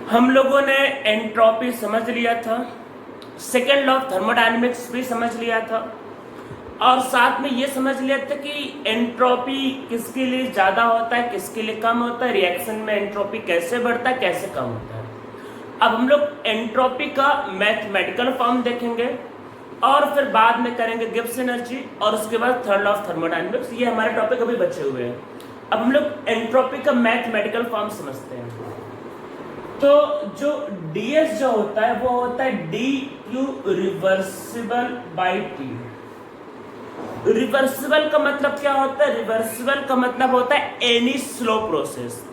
हम लोगों ने एंट्रोपी समझ लिया था, सेकेंड लॉ ऑफ थर्मोडायनेमिक्स भी समझ लिया था, और साथ में ये समझ लिया था कि एंट्रोपी किसके लिए ज़्यादा होता है, किसके लिए कम होता है, रिएक्शन में एंट्रोपी कैसे बढ़ता है, कैसे कम होता है। अब हम लोग एंट्रोपी का मैथमेटिकल फॉर्म देखेंगे और फिर बाद में करेंगे गिब्स एनर्जी और उसके बाद थर्ड लॉ ऑफ थर्मोडायनेमिक्स। ये हमारे टॉपिक अभी बचे हुए हैं। अब हम लोग एंट्रोपी का मैथमेटिकल फॉर्म समझते हैं। तो जो ds जो होता है वो होता है dq reversible by T. Reversible का मतलब क्या होता है? रिवर्सिबल का मतलब होता है any slow process,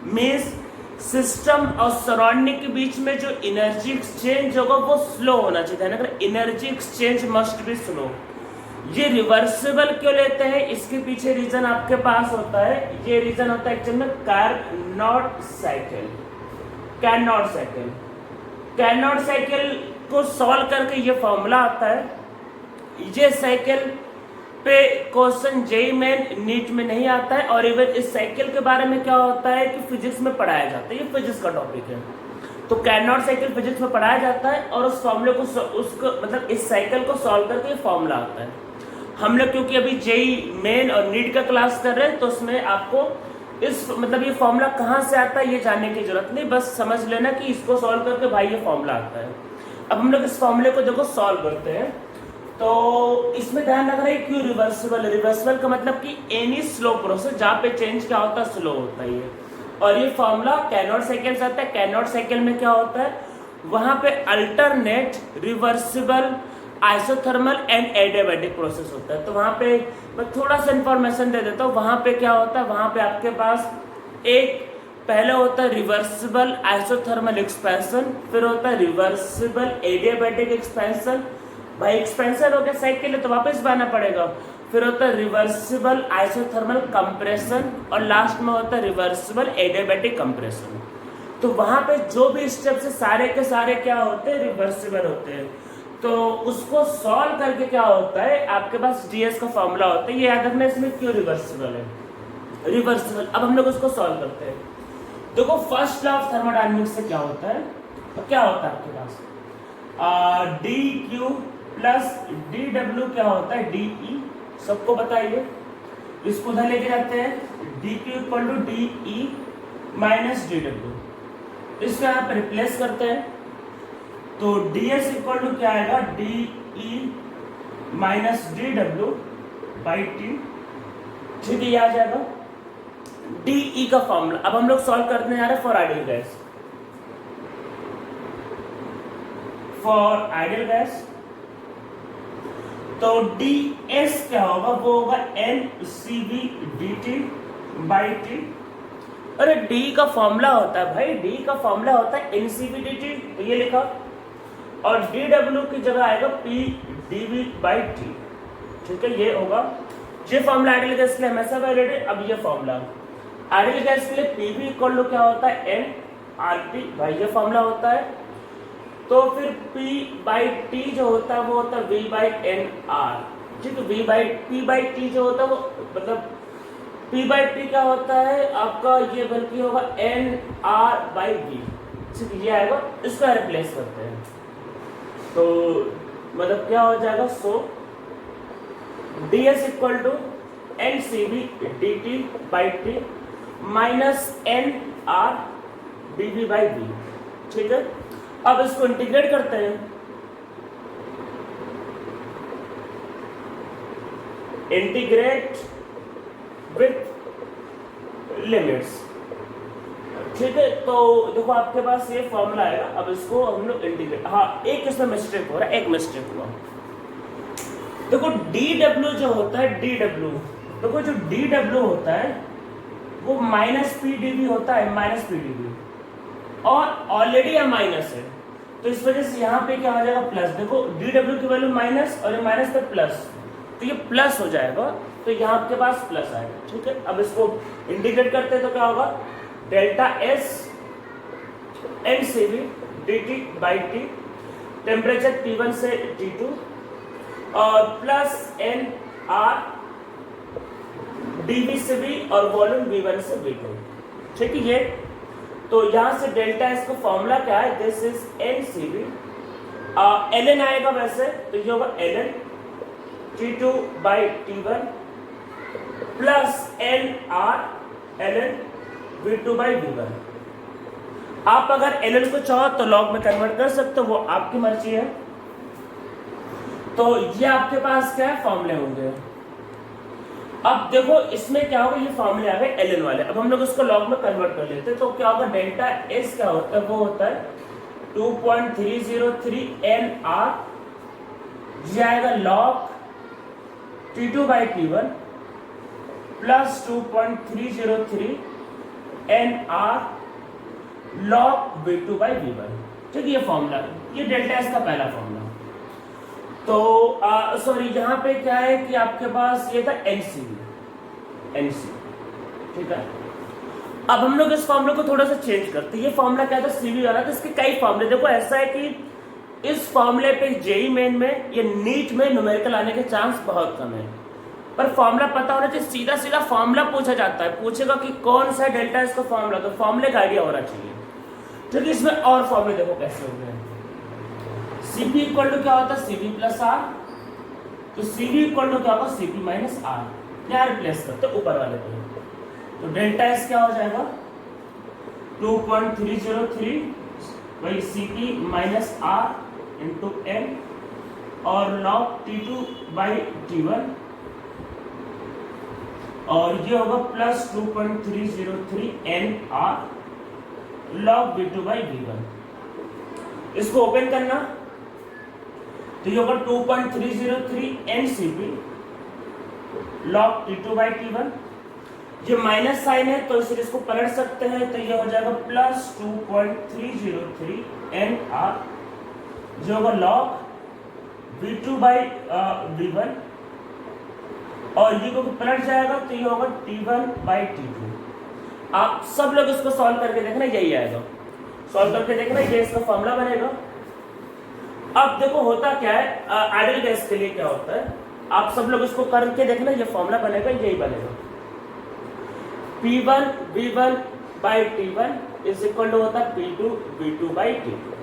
means system और सराउंडिंग के बीच में जो एनर्जी एक्सचेंज होगा वो स्लो होना चाहिए। अगर energy exchange must be slow. ये रिवर्सिबल क्यों लेते हैं, इसके पीछे रीजन आपके पास होता है। ये रीजन होता है एक्चुअल में Carnot cycle. Carnot cycle, Carnot cycle को सॉल्व करके ये फॉर्मूला आता है। ये साइकिल पे क्वेश्चन जेईई मेन नीट में नहीं आता है, और इवन इस साइकिल के बारे में क्या होता है कि फिजिक्स में पढ़ाया जाता है। ये फिजिक्स का टॉपिक है, तो कार्नोट साइकिल फिजिक्स में पढ़ाया जाता है, और उस फॉर्मूले को उसको मतलब इस साइकिल को सॉल्व करके ये फॉर्मूला आता है। हम लोग क्योंकि अभी जेईई मेन और नीट का क्लास कर रहे हैं, तो उसमें आपको इस मतलब ये फॉर्मूला कहाँ से आता है ये जानने की जरूरत नहीं, बस समझ लेना कि इसको सॉल्व करके भाई ये फॉर्मूला आता है। अब हम लोग इस फॉर्मूले को देखो सॉल्व करते हैं, तो इसमें ध्यान रखना है क्यों रिवर्सिबल। रिवर्सिबल का मतलब कि एनी स्लो प्रोसेस जहाँ पे चेंज क्या होता है, स्लो होता है ये। और ये फॉर्मूला कार्नोट साइकिल से आता है। कार्नोट साइकिल में क्या होता है, वहां पे alternate reversible isothermal and adiabatic process होता है। तो वहां पे मैं थोड़ा सा इंफॉर्मेशन दे देता हूँ। वहां पे क्या होता है, वहां पे आपके पास एक पहले होता है रिवर्सिबल आइसोथर्मल एक्सपेंशन, फिर होता है रिवर्सिबल एडियाबैटिक एक्सपेंशन। भाई एक्सपेंशन हो गया साइकिल तो वापस बनाना पड़ेगा। फिर होता है रिवर्सिबल आइसोथर्मल कंप्रेशन, और लास्ट में होता है रिवर्सिबल एडियाबैटिक कंप्रेशन। तो वहां पे जो भी स्टेप से सारे के सारे क्या होते हैं, रिवर्सिबल होते हैं। तो उसको सॉल्व करके क्या होता है, आपके पास ds का फॉर्मूला होता है। ये याद रखना इसमें क्यों रिवर्सिबल है, रिवर्सिबल। अब हम लोग उसको सॉल्व करते हैं। देखो फर्स्ट लॉ ऑफ थर्मोडायनेमिक्स से क्या होता है, तो क्या होता है आपके पास dq प्लस dw क्या होता है de। सबको बताइए, इसको उधर लेके जाते हैं। dq equal to de minus dw, इसको यहाँ पे रिप्लेस करते हैं। तो ds इक्वल टू क्या आएगा, de minus dw by T. ठीक है, ये आ जाएगा de का फॉर्मूला। अब हम लोग सॉल्व करने जा रहे हैं for ideal gas. For ideal gas तो ds क्या होगा, वो होगा NCV dt बाई टी। अरे d का फॉर्मूला होता है भाई, d का फॉर्मूला होता है NCV dt, तो ये लिखा। और dw की जगह आएगा p dv बाई टी। ठीक है, ये होगा। ये फॉर्मूला आइडियल गैस के लिए हमेशा वैलिड है। अब ये फॉर्मूला आइडियल गैस के लिए pv इक्वल टू क्या होता है, nRT। भाई ये फॉर्मूला होता है। तो फिर p बाई टी जो होता है वो होता है v बाई एन आर। ठीक है, p बाई टी जो होता है वो मतलब p बाई टी क्या होता है आपका, ये बल्कि होगा एन आर बाई वी। ठीक है, ये आएगा। इसको रिप्लेस करते हैं तो मतलब क्या हो जाएगा, so ds equal to NCV dt by t minus n r dv by v. ठीक है, अब इसको इंटीग्रेट करते हैं। Integrate with limits. ठीक है, तो देखो आपके पास ये फॉर्मूला आएगा। अब इसको हम लोग इंटीग्रेट, हाँ एक इसमें मिस्टेक हो रहा है, एक मिस्टेक हुआ। देखो dw जो होता है, dw देखो जो dw होता है वो माइनस पी डीवी होता है, माइनस पी डीवी, और ऑलरेडी यह माइनस है, तो इस वजह से यहाँ पे क्या हो जाएगा, प्लस। देखो dw की वैल्यू माइनस और ये माइनस पे प्लस, तो ये प्लस हो जाएगा, तो यहाँ आपके पास प्लस आएगा। ठीक है, अब इसको इंटीग्रेट करते हैं तो क्या होगा, delta S NCV dt by t, temperature T1 से T2, और प्लस एन आर dV से V और वॉल्यूम V1 से V2। ठीक है, ये तो यहाँ से डेल्टा एस का फॉर्मूला क्या है, this is n c v, l n आएगा वैसे तो ये होगा l n T2 by T1 plus n r l n V2 by V1। आप अगर एल एन को चाहो तो लॉग में कन्वर्ट कर सकते हो, वो आपकी मर्जी है। तो ये आपके पास क्या है, फॉर्मूले होंगे। अब देखो इसमें क्या होगा, ये फॉर्मूले आ गए एल एन वाले, अब हम लोग इसको लॉग में कन्वर्ट कर लेते हैं। तो क्या होगा, डेल्टा एस क्या होता है, वो होता है 2.303 एन आर, ये आएगा log T2 by T1 plus 2.303 n r log V2 by V1। ठीक है, ये फॉर्मूला, ये डेल्टा एस का पहला फॉर्मूला। तो सॉरी यहाँ पे क्या है कि आपके पास ये था एनसीबी, ठीक है। अब हम लोग इस फॉर्मूले को थोड़ा सा चेंज करते हैं। ये फॉर्मूला क्या था, सीवी वाला था, इसके कई फॉर्मूले। देखो ऐसा है कि इस फॉर्मूले पे जेई मेन में या नीट में न्यूमेरिकल आने के चांस बहुत कम है, पर फॉर्मूला पता होना चाहिए। सीधा सीधा फॉर्मूला पूछा जाता है, पूछेगा कि कौन सा डेल्टा इसका फॉर्मूला, तो फॉर्मूले का आइडिया होना चाहिए। ठीक है, इसमें और फॉर्मूले देखो कैसे होंगे। Cp इक्वल टू क्या होता है, Cv प्लस आर, तो Cv इक्वल टू क्या होगा, Cp माइनस आर। यहाँ रिप्लेस करते ऊपर वाले पे, तो डेल्टा एस क्या हो जाएगा 2.303 वही Cp minus r into n और लॉग T2 बाई T1, और ये होगा plus 2.303 n r log V2 by V1। इसको ओपन करना तो ये होगा 2.303 NCP log T2 by T1। ये माइनस साइन है तो इसलिए इसको पलट सकते हैं, तो ये हो जाएगा प्लस 2.303 NR जो होगा log V2 बाई V1, और ये को पलट जाएगा तो ये होगा T1 बाई T2। आप सब लोग इसको सॉल्व करके देखना, यही आएगा। सॉल्व करके देखना, ये इसका फॉर्मूला बनेगा। अब देखो होता क्या है, आइडियल गैस के लिए क्या होता है, आप सब लोग इसको करके देखना, ये फॉर्मूला बनेगा, यही बनेगा। P1 V1 by T1 is equal to होता है P2 V2 बाई T2।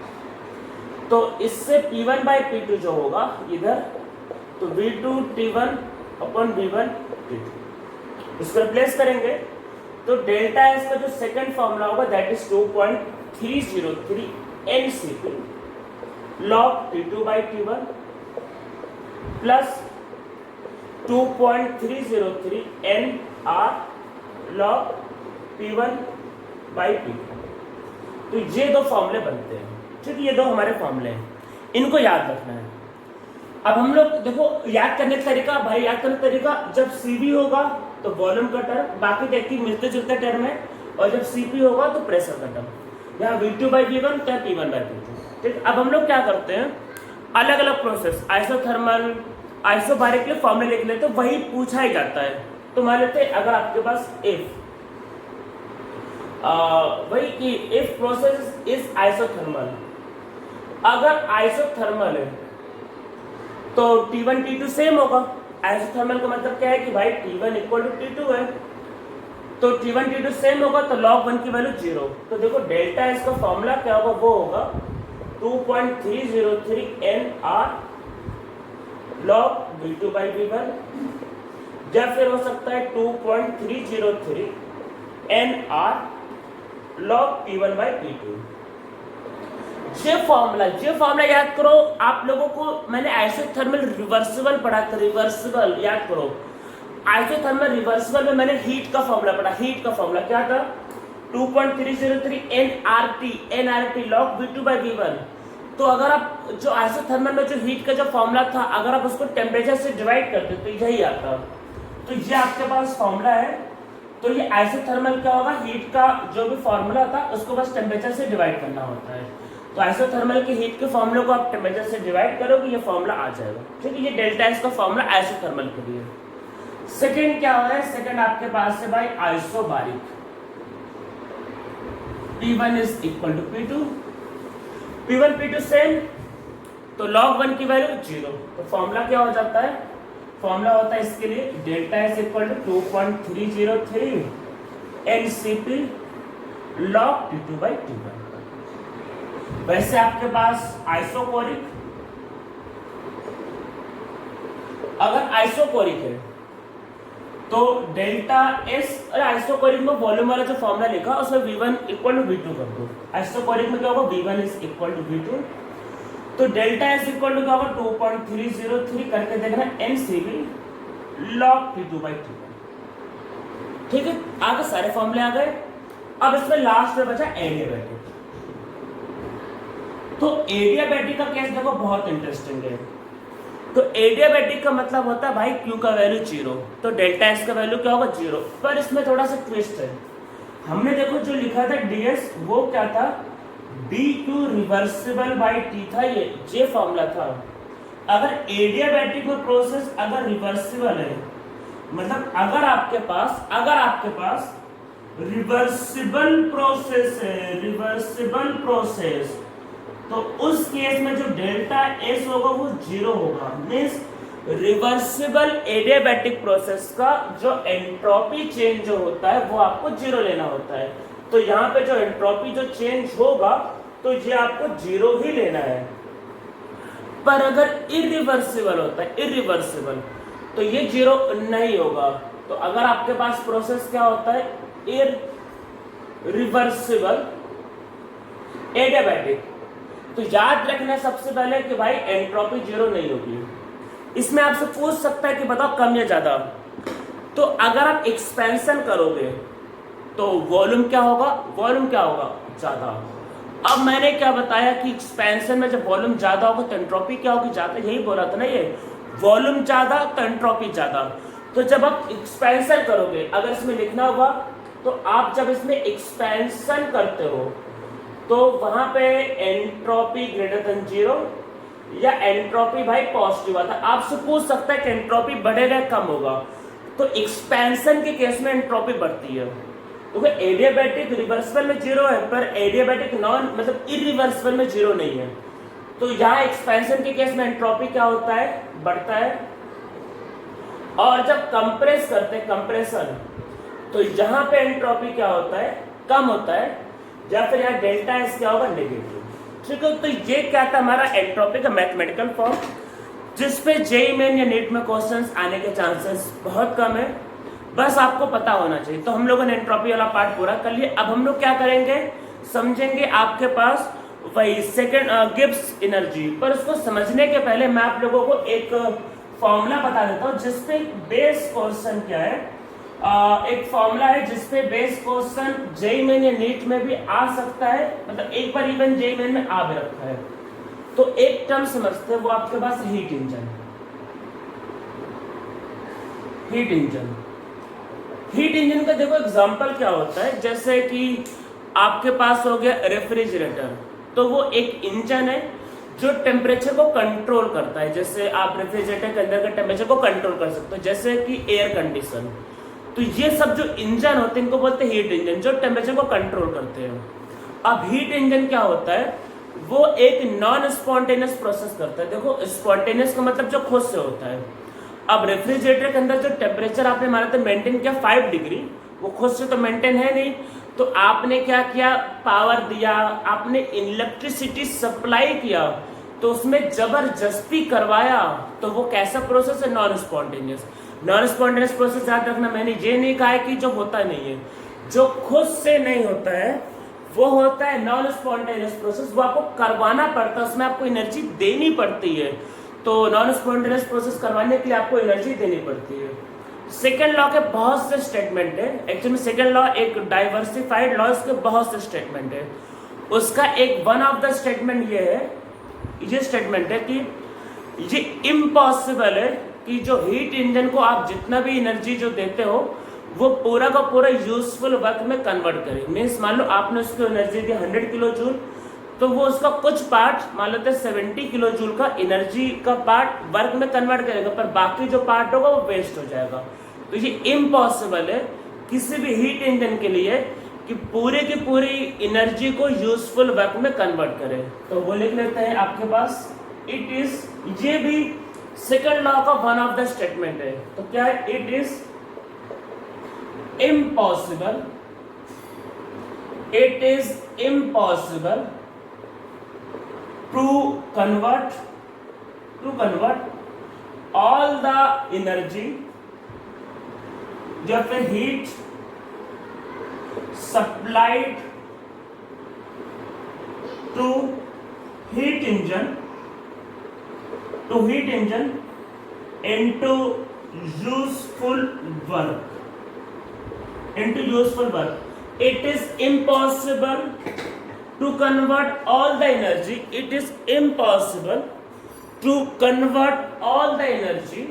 तो इससे P1 बाई P2 जो होगा इधर, तो V2 T1 अपन V1 T2, इसको रिप्लेस करेंगे तो डेल्टा एस का जो सेकंड फॉर्मूला होगा that is 2.303 NCP log T2 by T1 plus 2.303 NR log P1 by P2। तो ये दो फॉर्मूले बनते हैं। ठीक है, ये दो हमारे फॉर्मूले हैं, इनको याद रखना है। अब हम लोग देखो याद करने का तरीका, भाई याद करने का तरीका, जब CV होगा तो वॉल्यूम का टर्म, बाकी देखिए मिलते जुलते टर्म है, और जब CP होगा तो प्रेशर का टर्म। यहाँ V2 बाई V1 तो P1 बाई P2। ठीक, अब हम लोग क्या करते हैं, अलग अलग प्रोसेस, आइसोथर्मल आइसोबारिक के फॉर्मूले लिख लेते, तो वही पूछा ही जाता है। तो मान लेते अगर आपके पास इफ वही कि इफ प्रोसेस इज आइसोथर्मल, अगर आइसोथर्मल है तो T1 T2 सेम होगा। आइसोथर्मल का मतलब क्या है कि भाई T1 इक्वल टू T2 है, तो T1 T2 सेम होगा, तो log 1 की वैल्यू 0। तो देखो डेल्टा इसका फॉर्मूला क्या होगा, वो होगा 2.303 NR log V2 by V1, या फिर हो सकता है 2.303 NR log P1 by P2। ये फॉर्मूला याद करो। आप लोगों को मैंने आइसोथर्मल रिवर्सिबल पढ़ा था, रिवर्सिबल याद करो। आइसोथर्मल रिवर्सिबल में मैंने हीट का फॉर्मूला पढ़ा। हीट का फॉर्मूला क्या था, 2.303 NRT log V2 by V1। तो अगर आप जो आइसोथर्मल में जो हीट का जो फॉर्मूला था, अगर आप उसको टेम्परेचर से डिवाइड करते तो यही आता। तो ये आपके पास फॉर्मूला है। तो ये आइसोथर्मल क्या होगा, हीट का जो भी फॉर्मूला था उसको बस टेम्परेचर से डिवाइड करना होता है। तो आइसोथर्मल के हीट के फॉर्मूले को आप टेम्परेचर से डिवाइड करोगे, ये फॉर्मूला आ जाएगा। ठीक है, ये डेल्टा एस का फॉर्मूला आइसोथर्मल के लिए। सेकंड क्या हो रहा है, सेकंड आपके पास है भाई isobaric. P1 is equal to P2, P1 P2 same, तो log 1 की वैल्यू 0। तो फॉर्मूला क्या हो जाता है, फॉर्मूला होता है इसके लिए delta s equal to 2.303 NCP log T2/T1। वैसे आपके पास आइसोकोरिक, अगर आइसोकोरिक है तो डेल्टा एस, अरे आइसोकोरिक में वॉल्यूम वाला जो फॉर्मूला लिखा उसमें V1 इक्वल टू V2 कर दो। आइसोकोरिक में क्या होगा, V1 is equal to V2, तो डेल्टा एस इक्वल टू क्या होगा 2.303 करके देखना NCV log T2/T1। ठीक है, आगे सारे फॉर्मूले आ गए। अब इसमें लास्ट में बचा एडियाबैटिक। तो एडियाबैटिक का केस देखो बहुत इंटरेस्टिंग है। तो एडियाबैटिक का मतलब होता है भाई Q का वैल्यू 0, तो डेल्टा S का वैल्यू क्या होगा 0। पर इसमें थोड़ा सा ट्विस्ट है। हमने देखो जो लिखा था DS वो क्या था, dQ रिवर्सिबल बाई T था, ये फॉर्मूला था। अगर एडियाबैटिक में प्रोसेस अगर रिवर्सिबल है, मतलब अगर आपके पास रिवर्सिबल प्रोसेस है, रिवर्सिबल प्रोसेस, तो उस केस में जो डेल्टा एस होगा वो 0 होगा। मीन्स रिवर्सिबल एडियाबैटिक प्रोसेस का जो एंट्रोपी चेंज जो होता है वो आपको 0 लेना होता है। तो यहाँ पे जो एंट्रोपी जो चेंज होगा तो ये आपको 0 ही लेना है। पर अगर इरिवर्सिबल होता है, इरिवर्सिबल, तो ये 0 नहीं होगा। तो अगर आपके पास प्रोसेस क्या होता है, इरिवर्सिबल एडियाबैटिक, तो याद रखना सबसे पहले कि भाई एंट्रोपी 0 नहीं होगी। इसमें आपसे पूछ सकता है कि बताओ कम या ज्यादा। तो अगर आप एक्सपेंशन करोगे तो वॉल्यूम क्या होगा, वॉल्यूम क्या होगा ज्यादा। अब मैंने क्या बताया कि एक्सपेंशन में जब वॉल्यूम ज्यादा होगा तो एंट्रोपी क्या होगी ज्यादा, यही बोला था ना, ये वॉल्यूम ज्यादा तो एंट्रोपी ज्यादा। तो जब आप एक्सपेंशन करोगे, अगर इसमें लिखना होगा तो आप जब इसमें एक्सपेंशन करते हो तो वहां पे एंट्रोपी ग्रेटर देन 0 या एंट्रोपी भाई पॉजिटिव आता है। आपसे पूछ सकता है कि एंट्रोपी बढ़ेगा कम होगा, तो एक्सपेंशन के केस में एंट्रोपी बढ़ती है। तो एडियाबैटिक रिवर्सिबल में 0 है, पर एडियाबैटिक नॉन मतलब इरिवर्सिबल में 0 नहीं है। तो यहाँ एक्सपेंशन के केस में एंट्रोपी क्या होता है, बढ़ता है। और जब कंप्रेस करते हैं, कंप्रेशन, तो यहाँ पे एंट्रोपी क्या होता है, कम होता है, या फिर यहाँ डेल्टा एस क्या होगा, नेगेटिव। ठीक है, तो ये क्या था हमारा एंट्रोपी का मैथमेटिकल फॉर्म, जिसपे जेईई मेन या नीट में क्वेश्चंस आने के चांसेस बहुत कम है। बस आपको पता होना चाहिए। तो हम लोगों ने एंट्रोपी वाला पार्ट पूरा कर लिया। अब हम लोग क्या करेंगे, समझेंगे आपके पास वही सेकंड गिब्स एनर्जी। पर उसको समझने के पहले मैं आप लोगों को एक फॉर्मूला बता देता हूँ जिसपे बेस क्वेश्चन क्या है। एक फॉर्मूला है जिसपे बेस क्वेश्चन जेईई मेन या नीट में भी आ सकता है, मतलब एक बार इवन जेईई मेन में आ भी रखा है। तो एक टर्म समझते हैं, वो आपके पास heat engine. Heat engine, heat engine का देखो एग्जांपल क्या होता है, जैसे कि आपके पास हो गया रेफ्रिजरेटर, तो वो एक इंजन है जो टेम्परेचर को कंट्रोल करता है। जैसे आप रेफ्रिजरेटर के अंदर के टेम्परेचर को कंट्रोल कर सकते हो, जैसे कि एयर कंडीशन। तो ये सब जो इंजन होते हैं इनको बोलते हैं हीट इंजन, जो टेम्परेचर को कंट्रोल करते हैं। अब हीट इंजन क्या होता है, वो एक नॉन स्पॉन्टेनियस प्रोसेस करता है। देखो स्पॉन्टेनियस का मतलब जो खुद से होता है। अब रेफ्रिजरेटर के अंदर जो टेम्परेचर आपने माना था मेंटेन किया 5 डिग्री, वो खुद से तो मेंटेन है नहीं, तो आपने क्या किया, पावर दिया, आपने इलेक्ट्रिसिटी सप्लाई किया, तो उसमें जबरदस्ती करवाया, तो वो कैसा प्रोसेस है, non spontaneous. Non spontaneous process याद रखना, मैंने ये नहीं कहा है कि जो होता नहीं है, जो खुद से नहीं होता है वो होता है नॉन स्पॉन्टेनियस प्रोसेस। वो आपको करवाना पड़ता है, उसमें आपको एनर्जी देनी पड़ती है। तो नॉन स्पॉन्टेनियस प्रोसेस करवाने के लिए आपको एनर्जी देनी पड़ती है। सेकेंड लॉ के बहुत से स्टेटमेंट है, एक्चुअली सेकेंड लॉ एक डाइवर्सिफाइड लॉ, के बहुत से स्टेटमेंट है। उसका एक वन ऑफ द स्टेटमेंट ये है, ये स्टेटमेंट है कि ये इम्पॉसिबल है कि जो हीट इंजन को आप जितना भी एनर्जी जो देते हो वो पूरा का पूरा यूजफुल वर्क में कन्वर्ट करे। मीन्स मान लो आपने उसको एनर्जी दी 100 किलो जूल, तो वो उसका कुछ पार्ट मान लेते 70 किलो जूल का एनर्जी का पार्ट वर्क में कन्वर्ट करेगा, पर बाकी जो पार्ट होगा वो वेस्ट हो जाएगा। तो ये इम्पॉसिबल है किसी भी हीट इंजन के लिए कि पूरे की पूरी एनर्जी को यूजफुल वर्क में कन्वर्ट करे। तो वो लिख लेते हैं आपके पास इट इज, ये भी सेकंड लॉ का वन ऑफ द स्टेटमेंट है। तो क्या है, it is impossible it is impossible to convert all the energy या फिर heat supplied to heat engine into useful work. It is impossible to convert all the energy. It is impossible to convert all the energy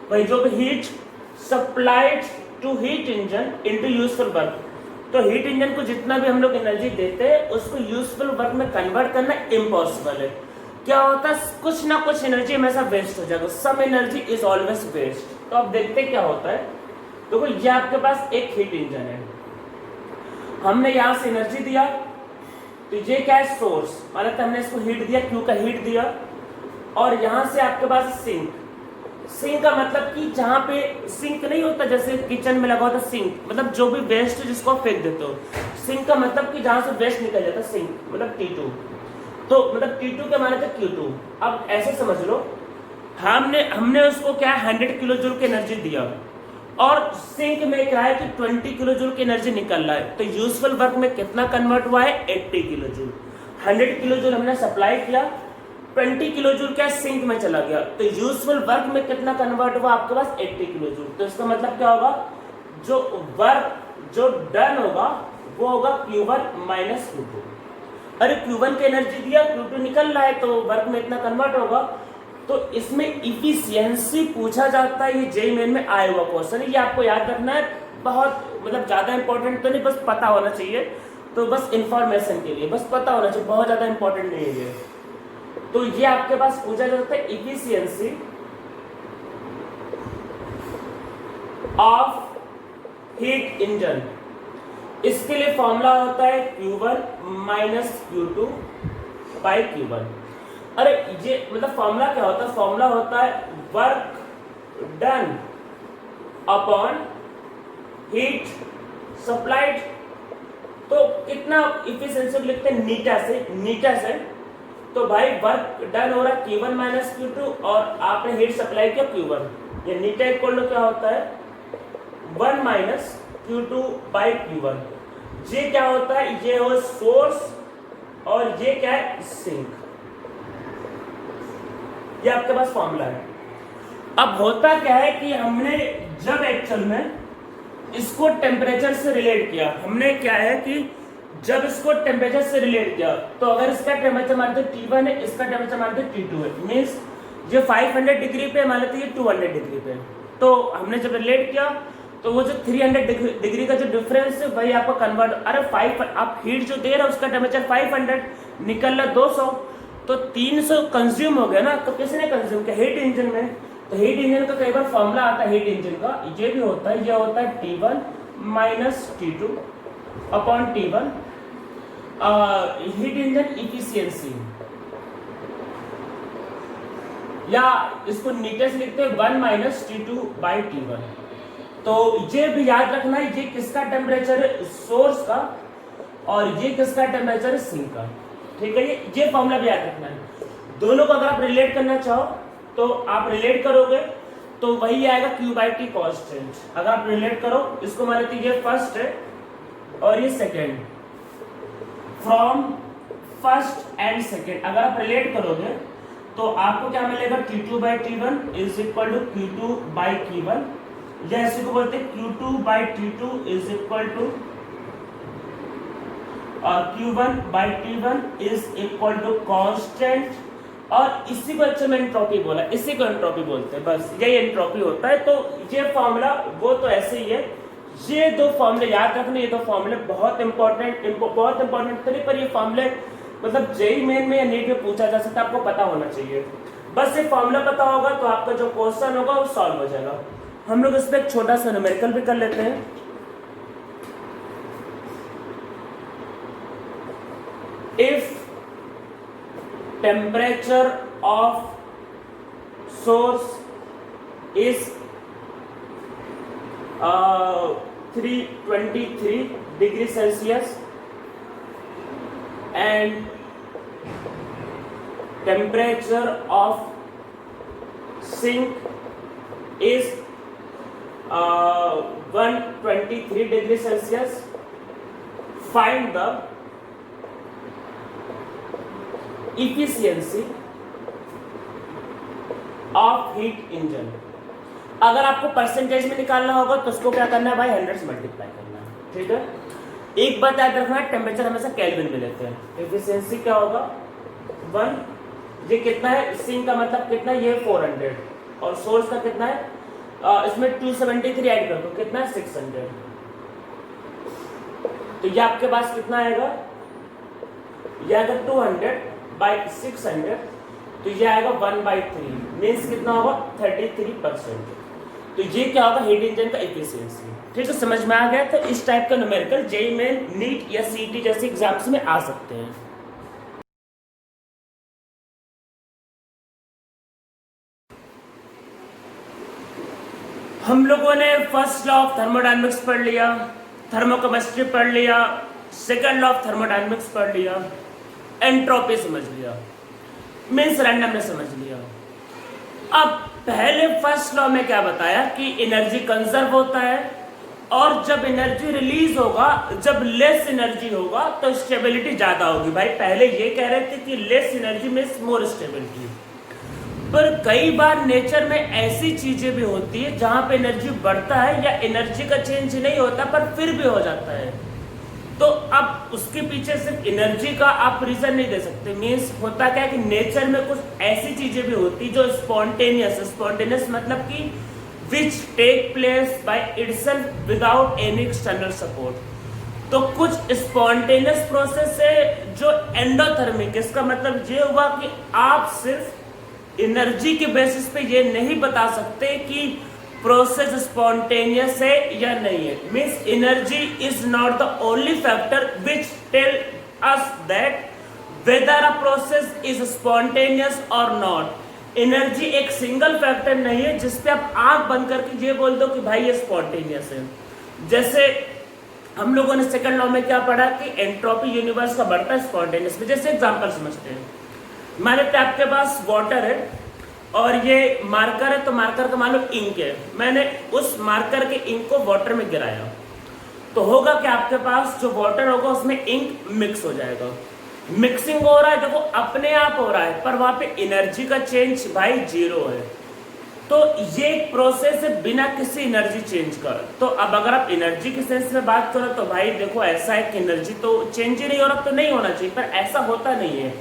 by जो heat supplied to heat engine into useful work. तो heat engine को जितना भी हम लोग energy देते हैं उसको यूजफुल वर्क में कन्वर्ट करना इम्पॉसिबल है. क्या होता है, कुछ ना कुछ एनर्जी हमेशा वेस्ट हो जाएगा. Some energy is always waste. तो आप देखते क्या होता है. देखो ये आपके पास एक हीट इंजन है, हमने यहाँ से एनर्जी दिया, तो ये क्या है सोर्स, मतलब हमने इसको हीट दिया, क्यू का हीट दिया, और यहाँ से आपके पास सिंक. सिंक का मतलब कि जहाँ पे सिंक नहीं होता जैसे किचन में लगा होता सिंक, मतलब जो भी वेस्ट जिसको आप फेंक देते हो. सिंक का मतलब कि जहाँ से वेस्ट निकल जाता है, सिंक मतलब T2. तो मतलब T2 के माने थे Q2. अब ऐसे समझ लो, हमने उसको क्या 100 किलो जूल की एनर्जी दिया, और सिंक में क्या है कि 20 किलो जूल की एनर्जी निकल रहा है. तो यूजफुल वर्क में कितना कन्वर्ट हुआ है 80 किलो जूल. 100 किलो जूल हमने सप्लाई किया, 20 किलो जूल क्या सिंक में चला गया. तो यूजफुल वर्क में कितना कन्वर्ट हुआ आपके पास 80 किलो जूल. तो इसका मतलब क्या होगा, जो वर्क जो डन होगा वो होगा Q1 माइनस Q2. अरे Q1 की एनर्जी दिया, Q2 निकल रहा है, तो वर्क में इतना कन्वर्ट होगा. तो इसमें इफिशियंसी पूछा जाता है. ये जेईई मेन में आया हुआ क्वेश्चन है, ये आपको याद रखना है. बहुत मतलब ज्यादा इंपॉर्टेंट तो नहीं, बस पता होना चाहिए. तो बस इंफॉर्मेशन के लिए बस पता होना चाहिए, बहुत ज्यादा इंपॉर्टेंट नहीं है. तो ये आपके पास पूछा जाता है इफिशियंसी ऑफ हीट इंजन. इसके लिए फॉर्मूला होता है Q1 minus Q2 by Q1. अरे ये मतलब फॉर्मूला क्या होता है, फॉर्मूला होता है work done upon heat supplied. तो कितना इफिशियंसी लिखते हैं नीटा से. तो भाई वर्क डन हो रहा है Q1 माइनस Q2 और आपने हीट सप्लाई किया Q1. ये नीटा इक्वल टू क्या होता है 1 माइनस Q2 बाई Q1. ये क्या होता है, ये हो सोर्स और ये क्या है सिंक. ये आपके पास फॉर्मूला है. अब होता क्या है कि हमने जब एक्चुअल में इसको टेम्परेचर से रिलेट किया, हमने क्या है कि जब इसको टेम्परेचर से रिलेट किया, तो अगर इसका टेम्परेचर मानते T1 है, इसका टेम्परेचर मानते T2 है, मीन्स ये 500 डिग्री पे मान लेते ये 200 डिग्री पे. तो हमने जब रिलेट किया तो वो जो 300 डिग्री का जो डिफरेंस है वही आपको कन्वर्ट. अरे 5 आप हीट जो दे रहे हो उसका टेम्परेचर 500, निकल रहा 200, तो 300 कंज्यूम हो गया ना. तो किसने कंज्यूम किया, हीट इंजन में. तो हीट इंजन का कई बार फॉर्मूला आता है हीट इंजन का, ये भी होता है, ये होता है T1 minus T2 upon T1. Heat engine efficiency, या इसको नीटेस्ट लिखते हैं 1 माइनस T2 बाई T1. तो ये भी याद रखना है, ये किसका टेम्परेचर है सोर्स का, और ये किसका टेम्परेचर है सिंक का. ठीक है, ये फॉर्मूला भी याद रखना है. दोनों को अगर आप रिलेट करना चाहो तो आप रिलेट करोगे तो वही आएगा Q बाई T कॉन्स्टेंट. अगर आप रिलेट करो, इसको मान लीजिए ये फर्स्ट है और ये second, from first and second अगर आप रिलेट करोगे तो आपको क्या मिलेगा T2 by T1 is equal to Q2 by Q1, या इसी को बोलते हैं Q2 by T2 is equal to Q1 by T1 is equal to constant. और इसी को अच्छा में एंट्रोपी बोला, इसी को एंट्रोपी बोलते हैं, बस यही एंट्रोपी होता है. तो ये फॉर्मूला वो तो ऐसे ही है. ये दो फॉर्मूले याद रखने, ये दो फॉर्मूले बहुत इंपॉर्टेंट तो नहीं, पर ये फॉर्मूले मतलब जेईई मेन में या नीट में पूछा जा सकता है, आपको पता होना चाहिए. बस ये फॉर्मूला पता होगा तो आपका जो क्वेश्चन होगा वो सॉल्व हो जाएगा. हम लोग इस पर एक छोटा सा न्यूमेरिकल भी कर लेते हैं. If temperature of source is 323 degree Celsius and temperature of sink is 123 degree Celsius. Find the efficiency of heat engine. अगर आपको परसेंटेज में निकालना होगा तो उसको क्या करना है भाई, 100 से मल्टीप्लाई करना है, ठीक है। एक बात याद रखना है, टेम्परेचर हमेशा केल्विन में लेते हैं। एफिशिएंसी क्या होगा 1, ये कितना है, सिंक का मतलब कितना है, ये 400 और सोर्स का कितना है, इसमें 273 ऐड कर दो, कितना है 600। तो ये आपके पास कितना आएगा, ये आएगा 200/600, तो ये आएगा 1/3 मीन्स कितना होगा 33%। तो ये क्या होगा, हीट इंजन का एफिशिएंसी, ठीक है। समझ में आ गया। तो इस टाइप का न्यूमेरिकल जेईई में, नीट या सीईटी जैसे एग्जाम्स में आ सकते हैं। हम लोगों ने फर्स्ट लॉ ऑफ थर्मोडायनेमिक्स पढ़ लिया, थर्मोकेमिस्ट्री पढ़ लिया, सेकंड लॉ ऑफ थर्मोडायनेमिक्स पढ़ लिया, एंट्रोपी समझ लिया, मीन्स रैंडमनेस समझ लिया। अब पहले फर्स्ट लॉ में क्या बताया कि एनर्जी कंजर्व होता है, और जब एनर्जी रिलीज होगा, जब लेस एनर्जी होगा तो स्टेबिलिटी ज्यादा होगी। भाई पहले ये कह रहे थे कि less energy means more stability, पर कई बार नेचर में ऐसी चीजें भी होती है जहां पे एनर्जी बढ़ता है या एनर्जी का चेंज नहीं होता पर फिर भी हो जाता है। तो अब उसके पीछे सिर्फ एनर्जी का आप रीजन नहीं दे सकते। मीन्स होता क्या है कि नेचर में कुछ ऐसी चीजें भी होती जो स्पॉन्टेनियस मतलब कि which take place by itself without any external support. तो कुछ स्पॉन्टेनियस प्रोसेस है जो एंडोथर्मिक, इसका मतलब ये हुआ कि आप सिर्फ एनर्जी के बेसिस पे ये नहीं बता सकते कि प्रोसेस स्पॉन्टेनियस है या नहीं है। Means energy is not the only factor which tell us that whether a process is spontaneous और नॉट। एनर्जी एक सिंगल फैक्टर नहीं है जिसपे आप आंख बंद करके ये बोल दो कि भाई ये स्पॉन्टेनियस है। जैसे हम लोगों ने सेकंड लॉ में क्या पढ़ा कि एंट्रोपी यूनिवर्स का बढ़ता है स्पॉन्टेनियस में। जैसे एग्जांपल समझते हैं, मान लो आपके पास वाटर है और ये मार्कर है, तो मार्कर का मान लो इंक है, मैंने उस मार्कर के इंक को वाटर में गिराया तो होगा कि आपके पास जो वाटर होगा उसमें इंक मिक्स हो जाएगा। मिक्सिंग हो रहा है, देखो अपने आप हो रहा है, पर वहां पे एनर्जी का चेंज भाई 0 है। तो ये एक प्रोसेस है बिना किसी एनर्जी चेंज का। तो अब अगर आप एनर्जी के सेंस में बात करो तो भाई देखो ऐसा है कि एनर्जी तो चेंज ही नहीं हो रहा, तो नहीं होना चाहिए, पर ऐसा होता नहीं है।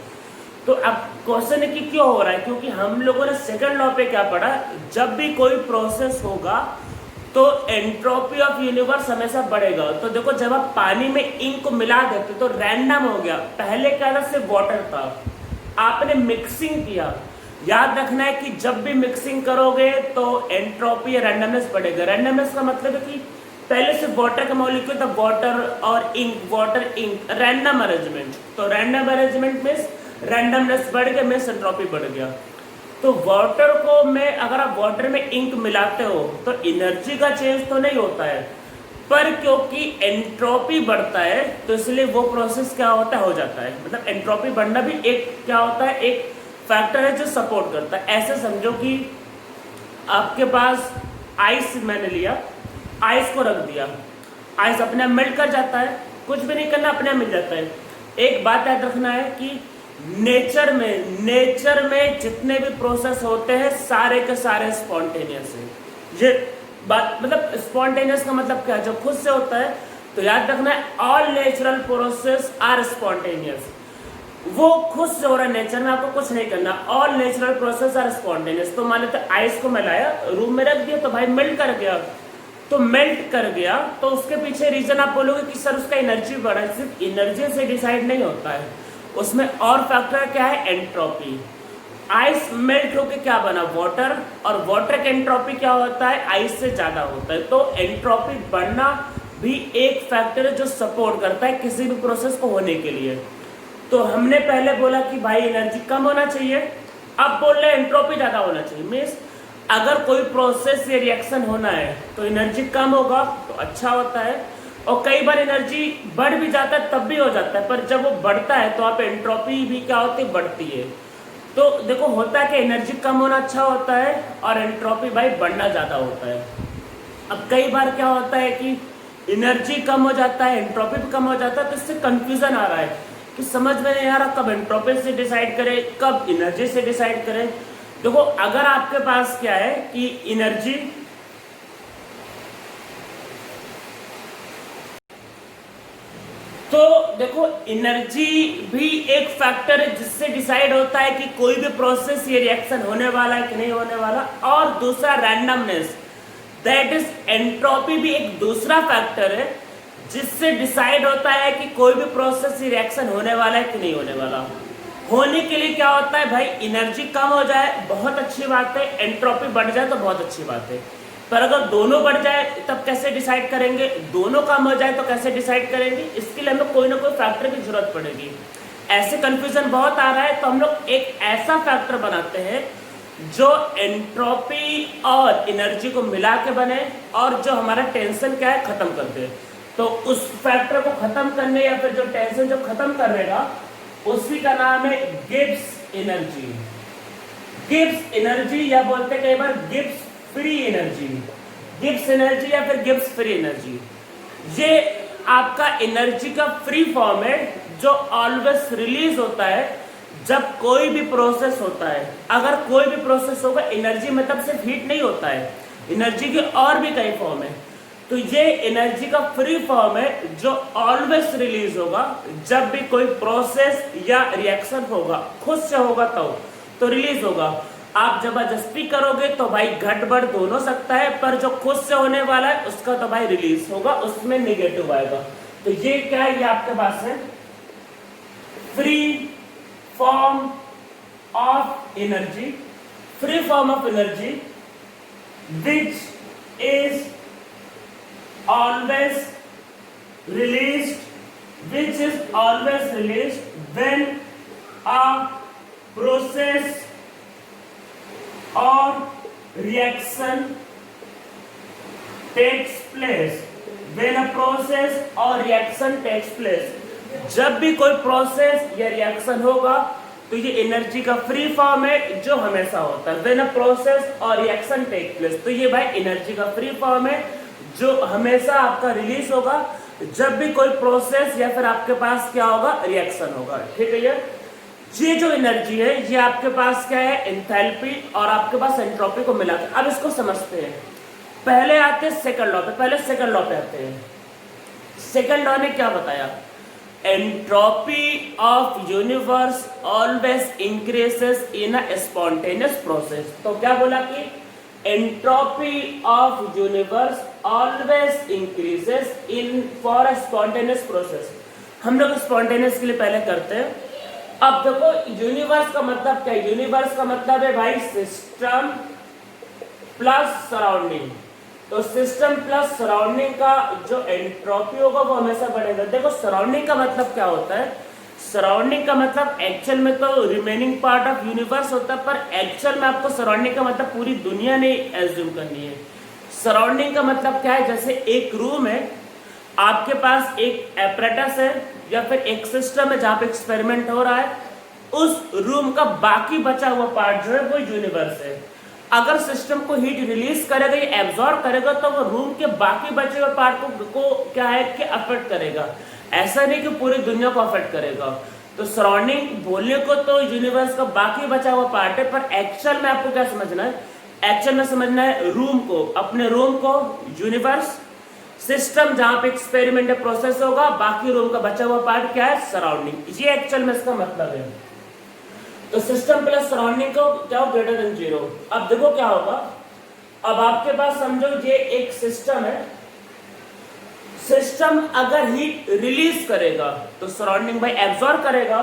तो अब क्वेश्चन है कि क्यों हो रहा है, क्योंकि हम लोगों ने सेकंड लॉ पे क्या पढ़ा, जब भी कोई प्रोसेस होगा तो एंट्रोपी ऑफ यूनिवर्स हमेशा बढ़ेगा। तो देखो जब आप पानी में इंक को मिला देते तो रैंडम हो गया, पहले क्या था सिर्फ वाटर था, आपने मिक्सिंग किया। याद रखना है कि जब भी मिक्सिंग करोगे तो एंट्रोपी या रैंडमनेस बढ़ेगा। रैंडमनेस का मतलब है कि पहले सिर्फ वाटर का मॉलिक्यूल था, वाटर और ink, water ink, random arrangement. तो रैंडम अरेंजमेंट मींस रैंडमनेस बढ़ गया, मींस एंट्रोपी बढ़ गया। तो वाटर को में अगर आप वाटर में इंक मिलाते हो तो एनर्जी का चेंज तो नहीं होता है, पर क्योंकि एंट्रोपी बढ़ता है तो इसलिए वो प्रोसेस क्या होता है, हो जाता है। मतलब एंट्रोपी बढ़ना भी एक क्या होता है, एक फैक्टर है जो सपोर्ट करता है। ऐसे समझो कि आपके पास आइस मैंने लिया, आइस को रख दिया, आइस अपने आप मेल्ट कर जाता है, कुछ भी नहीं करना, अपने आप मिल जाता है। एक बात याद रखना है कि नेचर में जितने भी प्रोसेस होते हैं सारे के सारे स्पॉन्टेनियस है। ये बात मतलब स्पॉन्टेनियस का मतलब क्या है, जब खुद से होता है। तो याद रखना है all natural process are spontaneous. वो खुद से हो रहा है नेचर में, आपको कुछ नहीं करना। All natural process are spontaneous. तो मान लेते आइस को मैं लाया, रूम में रख दिया, तो भाई मेल्ट कर गया। तो मेल्ट कर गया तो उसके पीछे रीजन आप बोलोगे कि सर उसका एनर्जी बढ़ा। सिर्फ एनर्जी से डिसाइड नहीं होता है, उसमें और फैक्टर क्या है, एंट्रोपी। आइस मेल्ट होके क्या बना, वाटर, और वाटर की एंट्रोपी क्या होता है, आइस से ज्यादा होता है। तो एंट्रोपी बढ़ना भी एक फैक्टर है जो सपोर्ट करता है किसी भी प्रोसेस को होने के लिए। तो हमने पहले बोला कि भाई एनर्जी कम होना चाहिए, अब बोल रहे एंट्रोपी ज्यादा होना चाहिए। मीन्स अगर कोई प्रोसेस या रिएक्शन होना है तो एनर्जी कम होगा तो अच्छा होता है, और कई बार एनर्जी बढ़ भी जाता है तब भी हो जाता है, पर जब वो बढ़ता है तो आप एंट्रोपी भी क्या होती है, बढ़ती है। तो देखो होता है कि एनर्जी कम होना अच्छा होता है और एंट्रोपी भाई बढ़ना ज़्यादा होता है। अब कई बार क्या होता है कि एनर्जी कम हो जाता है, एंट्रोपी भी कम हो जाता है, तो इससे कंफ्यूजन आ रहा है कि समझ में नहीं आ रहा कब एंट्रोपी से डिसाइड करें, कब एनर्जी से डिसाइड करें। देखो अगर आपके पास क्या है कि एनर्जी तो देखो एनर्जी भी एक फैक्टर है जिससे डिसाइड होता है कि कोई भी प्रोसेस या रिएक्शन होने वाला है कि नहीं होने वाला। और दूसरा रैंडमनेस, दैट इज एंट्रोपी भी एक दूसरा फैक्टर है जिससे डिसाइड होता है कि कोई भी प्रोसेस या रिएक्शन होने वाला है कि नहीं होने वाला। होने के लिए क्या होता है भाई, एनर्जी कम हो जाए बहुत अच्छी बात है, एंट्रोपी बढ़ जाए तो बहुत अच्छी बात है। पर अगर दोनों बढ़ जाए तब कैसे डिसाइड करेंगे, दोनों कम हो जाए तो कैसे डिसाइड करेंगे, इसके लिए हमें कोई ना कोई फैक्टर की जरूरत पड़ेगी। ऐसे कंफ्यूजन बहुत आ रहा है तो हम लोग एक ऐसा फैक्टर बनाते हैं जो एंट्रोपी और एनर्जी को मिला के बने और जो हमारा टेंशन क्या है खत्म कर दे। तो उस फैक्टर को खत्म करने या फिर जो टेंशन जो खत्म करेगा उसी का नाम है गिब्स एनर्जी। गिब्स एनर्जी या बोलते कई बार Gibbs free energy, Gibbs energy या फिर गिब्स फ्री एनर्जी। ये आपका एनर्जी का फ्री फॉर्म है जो ऑलवेज रिलीज होता है जब कोई भी प्रोसेस होता है। अगर कोई भी प्रोसेस होगा, एनर्जी मतलब सिर्फ हीट नहीं होता है, एनर्जी के और भी कई फॉर्म है। तो ये एनर्जी का फ्री फॉर्म है जो ऑलवेज रिलीज होगा जब भी कोई प्रोसेस या रिएक्शन होगा, खुद से होगा तो रिलीज होगा। आप जबरदस्ती करोगे तो भाई घट बढ़ दोनों सकता है, पर जो खुद से होने वाला है उसका तो भाई रिलीज होगा, उसमें निगेटिव आएगा। तो ये क्या है, ये आपके पास है free form of energy, free form of energy which is always released, which is always released when a process or reaction takes place, when a process or reaction takes place। जब भी कोई प्रोसेस या reaction होगा तो ये energy का free form है जो हमेशा होता है। व्हेन अ प्रोसेस और रिएक्शन टेक प्लेस, तो ये भाई एनर्जी का फ्री फॉर्म है जो हमेशा आपका रिलीज होगा जब भी कोई प्रोसेस या फिर आपके पास क्या होगा, रिएक्शन होगा। ठीक है, ये जो एनर्जी है ये आपके पास क्या है, एंथैल्पी और आपके पास एंट्रोपी को मिला के। अब इसको समझते हैं, पहले आते हैं सेकंड लॉ पे, पहले सेकंड लॉ पे आते हैं। सेकंड लॉ ने क्या बताया, entropy of universe always increases in a spontaneous process. तो क्या बोला कि entropy of universe always increases in for a spontaneous process. हम लोग स्पॉन्टेनियस के लिए पहले करते हैं। अब देखो यूनिवर्स का मतलब क्या है, यूनिवर्स का मतलब है भाई सिस्टम प्लस सराउंडिंग। तो सिस्टम प्लस सराउंडिंग का जो एंट्रोपी होगा वो हमेशा बढ़ेगा। देखो सराउंडिंग का मतलब क्या होता है, सराउंडिंग का मतलब एक्चुअल में तो रिमेनिंग पार्ट ऑफ यूनिवर्स होता है, पर एक्चुअल में आपको सराउंडिंग का मतलब पूरी दुनिया नहीं एज्यूम करनी है। सराउंडिंग का मतलब क्या है, जैसे एक रूम है, आपके पास एक एपरेटस है या फिर एक सिस्टम है जहां पे एक्सपेरिमेंट हो रहा है, उस रूम का बाकी बचा हुआ पार्ट जो है वो यूनिवर्स है। अगर सिस्टम को हीट रिलीज करेगा या एब्जॉर्ब करेगा तो वो रूम के बाकी बचे हुए पार्ट को क्या है कि अफेक्ट करेगा, ऐसा नहीं कि पूरी दुनिया को अफेक्ट करेगा। तो सराउंडिंग बोलने को तो यूनिवर्स का बाकी बचा हुआ पार्ट है, पर एक्चुअल में आपको क्या समझना है, एक्चुअल में समझना है रूम को, अपने रूम को यूनिवर्स, सिस्टम जहां पे एक्सपेरिमेंट प्रोसेस होगा, बाकी रूम का बचा हुआ पार्ट क्या है, सराउंडिंग। ये एक्चुअल में इसका मतलब है। तो सिस्टम प्लस सराउंडिंग को क्या हो, ग्रेटर देन 0। अब देखो क्या होगा, अब आपके पास समझो ये एक सिस्टम है, सिस्टम अगर हीट रिलीज करेगा तो सराउंडिंग भाई एब्जॉर्ब करेगा।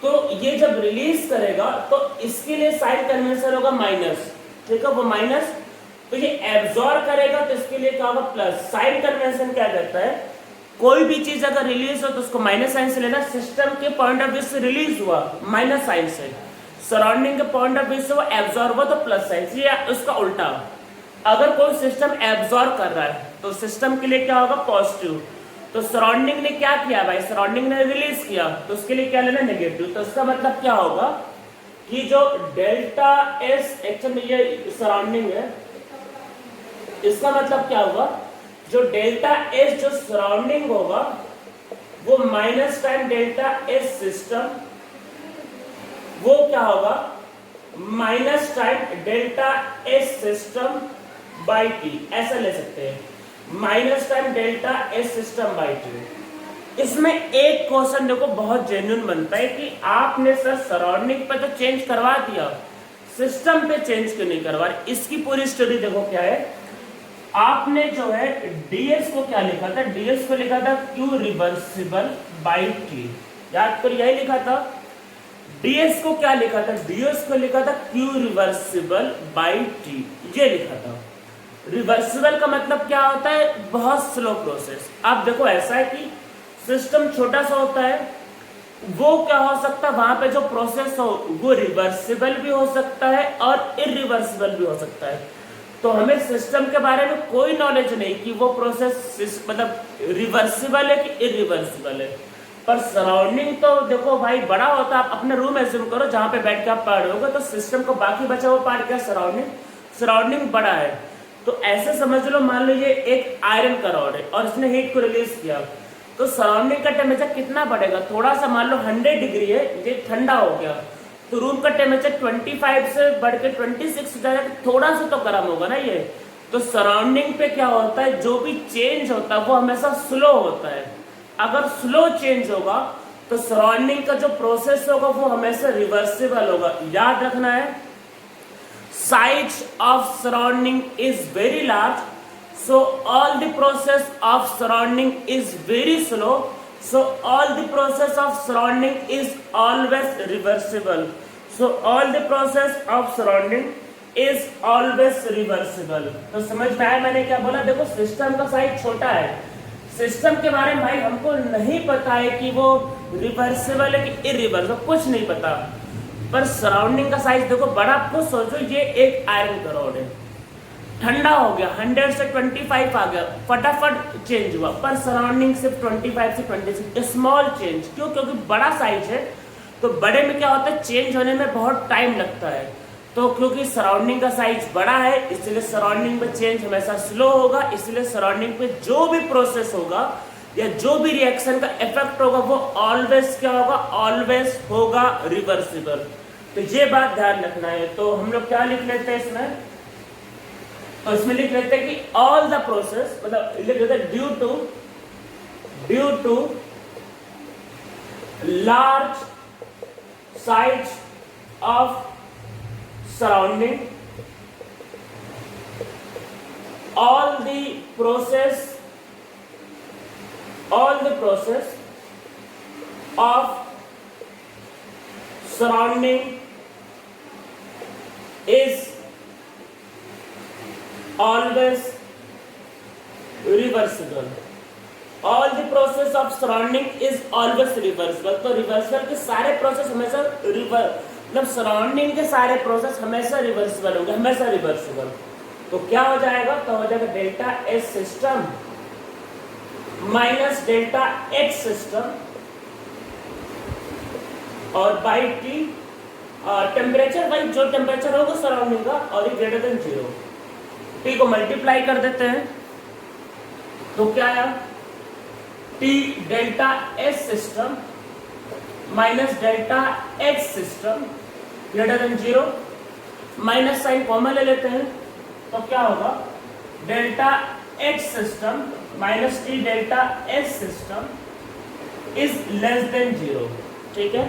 तो ये जब रिलीज करेगा तो इसके लिए साइन कन्वेंशन होगा माइनस, ठीक है, वो माइनस। तो ये एब्जॉर्ब करेगा तो इसके लिए क्या होगा, प्लस। साइन कन्वेंशन क्या कहता है, कोई भी चीज अगर रिलीज हो तो उसको माइनस साइन से लेना। सिस्टम के पॉइंट ऑफ व्यू से रिलीज हुआ माइनस साइन से, सराउंडिंग के पॉइंट ऑफ व्यू से वो एब्जॉर्ब हुआ तो प्लस साइन से, या उसका उल्टा। अगर कोई सिस्टम एब्जॉर्ब कर रहा है तो सिस्टम के लिए क्या होगा, पॉजिटिव। तो सराउंडिंग ने क्या किया भाई, सराउंडिंग ने रिलीज किया, तो उसके लिए क्या लेना, नेगेटिव। तो इसका मतलब क्या होगा कि जो डेल्टा एस, एक्चुअली ये सराउंडिंग है, इसका मतलब क्या होगा, जो डेल्टा एस जो सराउंडिंग होगा वो minus time delta s system, वो क्या होगा, minus time delta s system by T, ऐसा ले सकते हैं, minus time delta s system by T. इसमें एक क्वेश्चन देखो बहुत जेन्युइन बनता है कि आपने सर सराउंडिंग पे तो चेंज करवा दिया, सिस्टम पे चेंज क्यों नहीं करवा रहे। इसकी पूरी स्टोरी देखो क्या है, आपने जो है ds को क्या लिखा था, ds को लिखा था q रिवर्सिबल बाई टी, याद कर, यही लिखा था। ds को क्या लिखा था, ds को लिखा था q रिवर्सिबल बाई टी, ये लिखा था। रिवर्सिबल का मतलब क्या होता है, बहुत स्लो प्रोसेस। अब देखो ऐसा है कि सिस्टम छोटा सा होता है, वो क्या हो सकता है, वहां पे जो प्रोसेस हो वो रिवर्सिबल भी हो सकता है और इरिवर्सिबल भी हो सकता है। तो हमें सिस्टम के बारे में कोई नॉलेज नहीं कि वो प्रोसेस मतलब रिवर्सिबल है कि इरिवर्सिबल है। पर सराउंडिंग तो देखो भाई बड़ा होता है, आप अपने रूम एज्यूम करो जहां पे बैठ के आप पढ़ रहे होगे, तो सिस्टम को बाकी बचा हुआ पार्ट क्या, सराउंडिंग बड़ा है। तो ऐसे समझ लो, मान लो ये एक आयरन का रॉड है और इसने हीट को रिलीज किया, तो सराउंडिंग का टेम्परेचर कितना बढ़ेगा, थोड़ा सा, मान लो 100 डिग्री है, ये ठंडा हो गया, तो रूम का टेम्परेचर 25 से बढ़ के 26 हो जाएगा, थोड़ा सा तो गर्म होगा ना ये। तो सराउंडिंग पे क्या होता है, जो भी चेंज होता है वो हमेशा स्लो होता है। अगर स्लो चेंज होगा तो सराउंडिंग का जो प्रोसेस होगा वो हमेशा रिवर्सिबल होगा। याद रखना है, size of surrounding is very large, so all the process of surrounding is very slow, so all the process of surrounding is always reversible, so all the process of surrounding is always reversible। तो समझ में आया मैंने क्या बोला, देखो system का size छोटा है, सिस्टम के बारे में भाई हमको नहीं पता है कि वो रिवर्सिबल है कि इरिवर्सिबल, कुछ नहीं पता। पर सराउंडिंग का साइज देखो बड़ा, आपको सोचो ये एक आयरन का रॉड है, ठंडा हो गया, 100 से 25 आ गया, फटाफट चेंज हुआ, पर सराउंडिंग सिर्फ 25 से 26, स्मॉल चेंज। क्यों, क्योंकि बड़ा साइज है, तो बड़े में क्या होता है, चेंज होने में बहुत टाइम लगता है। तो क्योंकि सराउंडिंग का साइज बड़ा है, इसलिए सराउंडिंग में चेंज हमेशा स्लो होगा, इसलिए सराउंडिंग पे जो भी प्रोसेस होगा या जो भी रिएक्शन का इफेक्ट होगा वो ऑलवेज क्या होगा, ऑलवेज होगा रिवर्सिबल। तो ये बात ध्यान रखना है। तो हम लोग क्या लिख लेते हैं इसमें, तो इसमें लिख लेते हैं कि ऑल द प्रोसेस, मतलब लिख लेते हैं due to large size of surrounding, all the process of surrounding is always reversible, all the process of surrounding is always reversible। तो रिवर्सिबल के सारे प्रोसेस हमेशा मतलब सराउंडिंग के सारे प्रोसेस हमेशा रिवर्सिबल होंगे, हमेशा रिवर्सिबल। तो क्या हो जाएगा, तो हो जाएगा delta s system minus delta h system और बाई टी, टेम्परेचर बाई जो टेम्परेचर होगा सराउंडिंग का और ये ग्रेटर देन 0, टी को मल्टीप्लाई कर देते हैं, तो क्या आया, t delta s system minus delta h system greater than 0, minus sign common ले लेते हैं, तो क्या होगा, delta h system minus t delta s system is less than 0। ठीक है,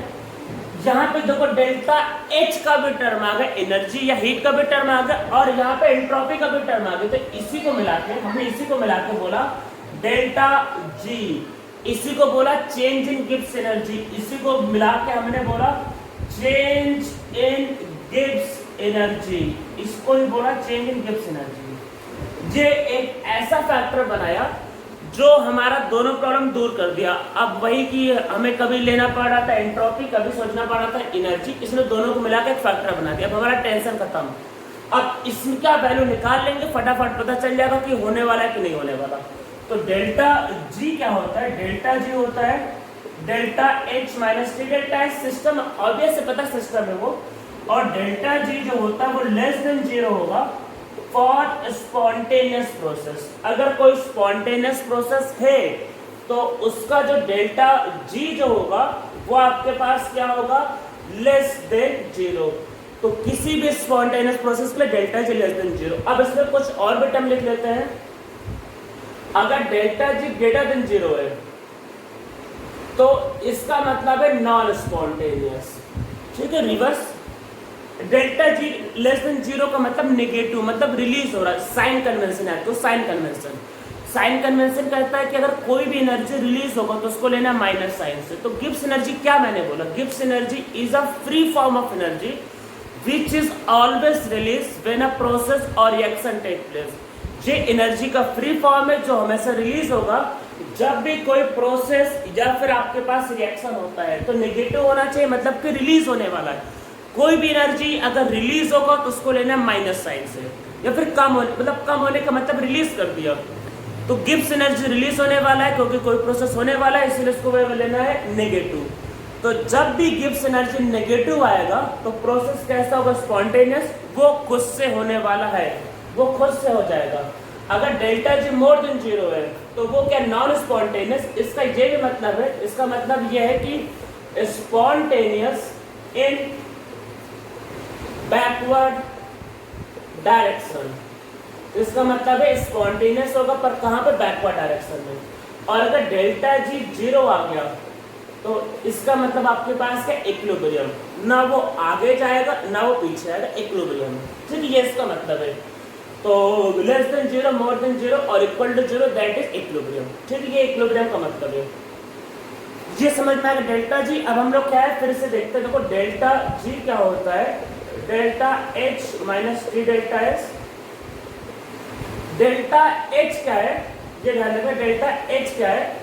यहाँ पे देखो डेल्टा एच का भी टर्म आ गया, एनर्जी या हीट का भी टर्म आ गया, और यहाँ पे एंट्रोपी का भी टर्म आ गया। तो इसी को मिला के हमने इसी को मिला के बोला डेल्टा जी, इसी को बोला चेंज इन गिब्स एनर्जी, इसी को मिला के हमने बोला चेंज इन गिब्स एनर्जी, इसको ही बोला चेंज इन गिब्स एनर्जी। ये एक ऐसा फैक्टर बनाया जो हमारा दोनों प्रॉब्लम दूर कर दिया। अब वही कि हमें कभी लेना पड़ रहा था एंट्रोपी, कभी सोचना पड़ रहा था एनर्जी, इसने दोनों को मिला के एक फैक्टर बना दिया। अब हमारा टेंशन खत्म। अब इसका वैल्यू निकाल लेंगे, फटाफट पता चल जाएगा कि होने वाला है कि नहीं होने वाला। तो डेल्टा जी क्या होता है, डेल्टा जी होता है delta H minus t delta h. System obvious से पता सिस्टम है वो, और डेल्टा जी जो होता है वो लेस देन जीरो होगा फॉर स्पॉन्टेनियस प्रोसेस। अगर कोई स्पॉन्टेनियस प्रोसेस है तो उसका जो डेल्टा जी जो होगा वो आपके पास क्या होगा, लेस देन जीरो। तो किसी भी स्पॉन्टेनियस प्रोसेस के लिए delta G less than zero. अब इसमें कुछ और भी टर्म लिख लेते हैं। अगर delta G greater than zero है तो इसका मतलब है नॉन स्पॉन्टेनियस, ठीक है। Reverse delta G less than zero का मतलब नेगेटिव, मतलब रिलीज हो रहा है। साइन कन्वेंशन है तो साइन कन्वेंशन, साइन कन्वेंशन कहता है कि अगर कोई भी एनर्जी रिलीज होगा तो उसको लेना माइनस साइन से। तो गिब्स एनर्जी क्या मैंने बोला, Gibbs energy is a free form of energy which is always release when a process और रिएक्शन टेक प्लेस। ये एनर्जी का फ्री फॉर्म है जो हमेशा रिलीज होगा जब भी कोई प्रोसेस या फिर आपके पास रिएक्शन होता है। तो नेगेटिव होना चाहिए, मतलब कि रिलीज होने वाला है। कोई भी एनर्जी अगर रिलीज होगा तो उसको लेना माइनस साइन से, या फिर कम होने, मतलब कम होने का मतलब रिलीज कर दिया। तो गिब्स एनर्जी रिलीज होने वाला है क्योंकि कोई प्रोसेस होने वाला है, इसलिए इसको लेना है नेगेटिव। तो जब भी गिब्स एनर्जी नेगेटिव आएगा तो प्रोसेस कैसा होगा, स्पॉन्टेनियस, वो खुद से होने वाला है, वो खुद से हो जाएगा। अगर डेल्टा जी मोर देन जीरो है तो वो क्या, नॉन स्पॉन्टेनियस। इसका ये भी मतलब है, इसका मतलब ये है कि स्पॉन्टेनियस इन बैकवर्ड डायरेक्शन। इसका मतलब है स्पॉन्टेनियस होगा पर कहां पर, बैकवर्ड डायरेक्शन में। और अगर डेल्टा जी जीरो आ गया तो इसका मतलब आपके पास क्या, इक्विलिब्रियम, ना वो आगे जाएगा ना वो पीछे आएगा, इक्विलिब्रियम, ठीक है। ये इसका मतलब है। तो less than zero, more than zero और equal to zero, that is equilibrium, ठीक है। ये इक्विलिब्रियम का मतलब है, ये समझ में आएगा डेल्टा जी। अब हम लोग क्या है फिर से देखते हैं। देखो डेल्टा जी क्या होता है, delta H minus t delta S. Delta H क्या है, ये ध्यान रखना, डेल्टा एच क्या है,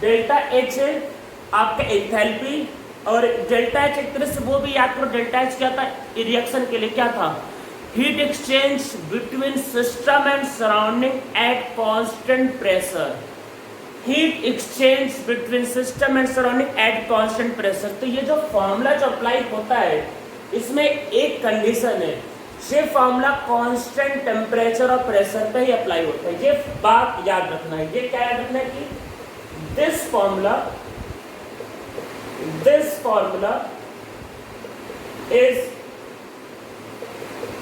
डेल्टा एच आपका एंथैल्पी, और डेल्टा एच एक तरह से वो भी याद करो, डेल्टा एच क्या था, रिएक्शन के लिए क्या था, heat exchange between system and surrounding at constant pressure. Heat exchange between system and surrounding at constant pressure. तो ये जो फॉर्मूला जो अप्लाई होता है इसमें एक कंडीशन है, ये फॉर्मूला कांस्टेंट टेम्परेचर और प्रेशर पे ही अप्लाई होता है। ये बात याद रखना है। ये क्या याद रखना है कि this formula is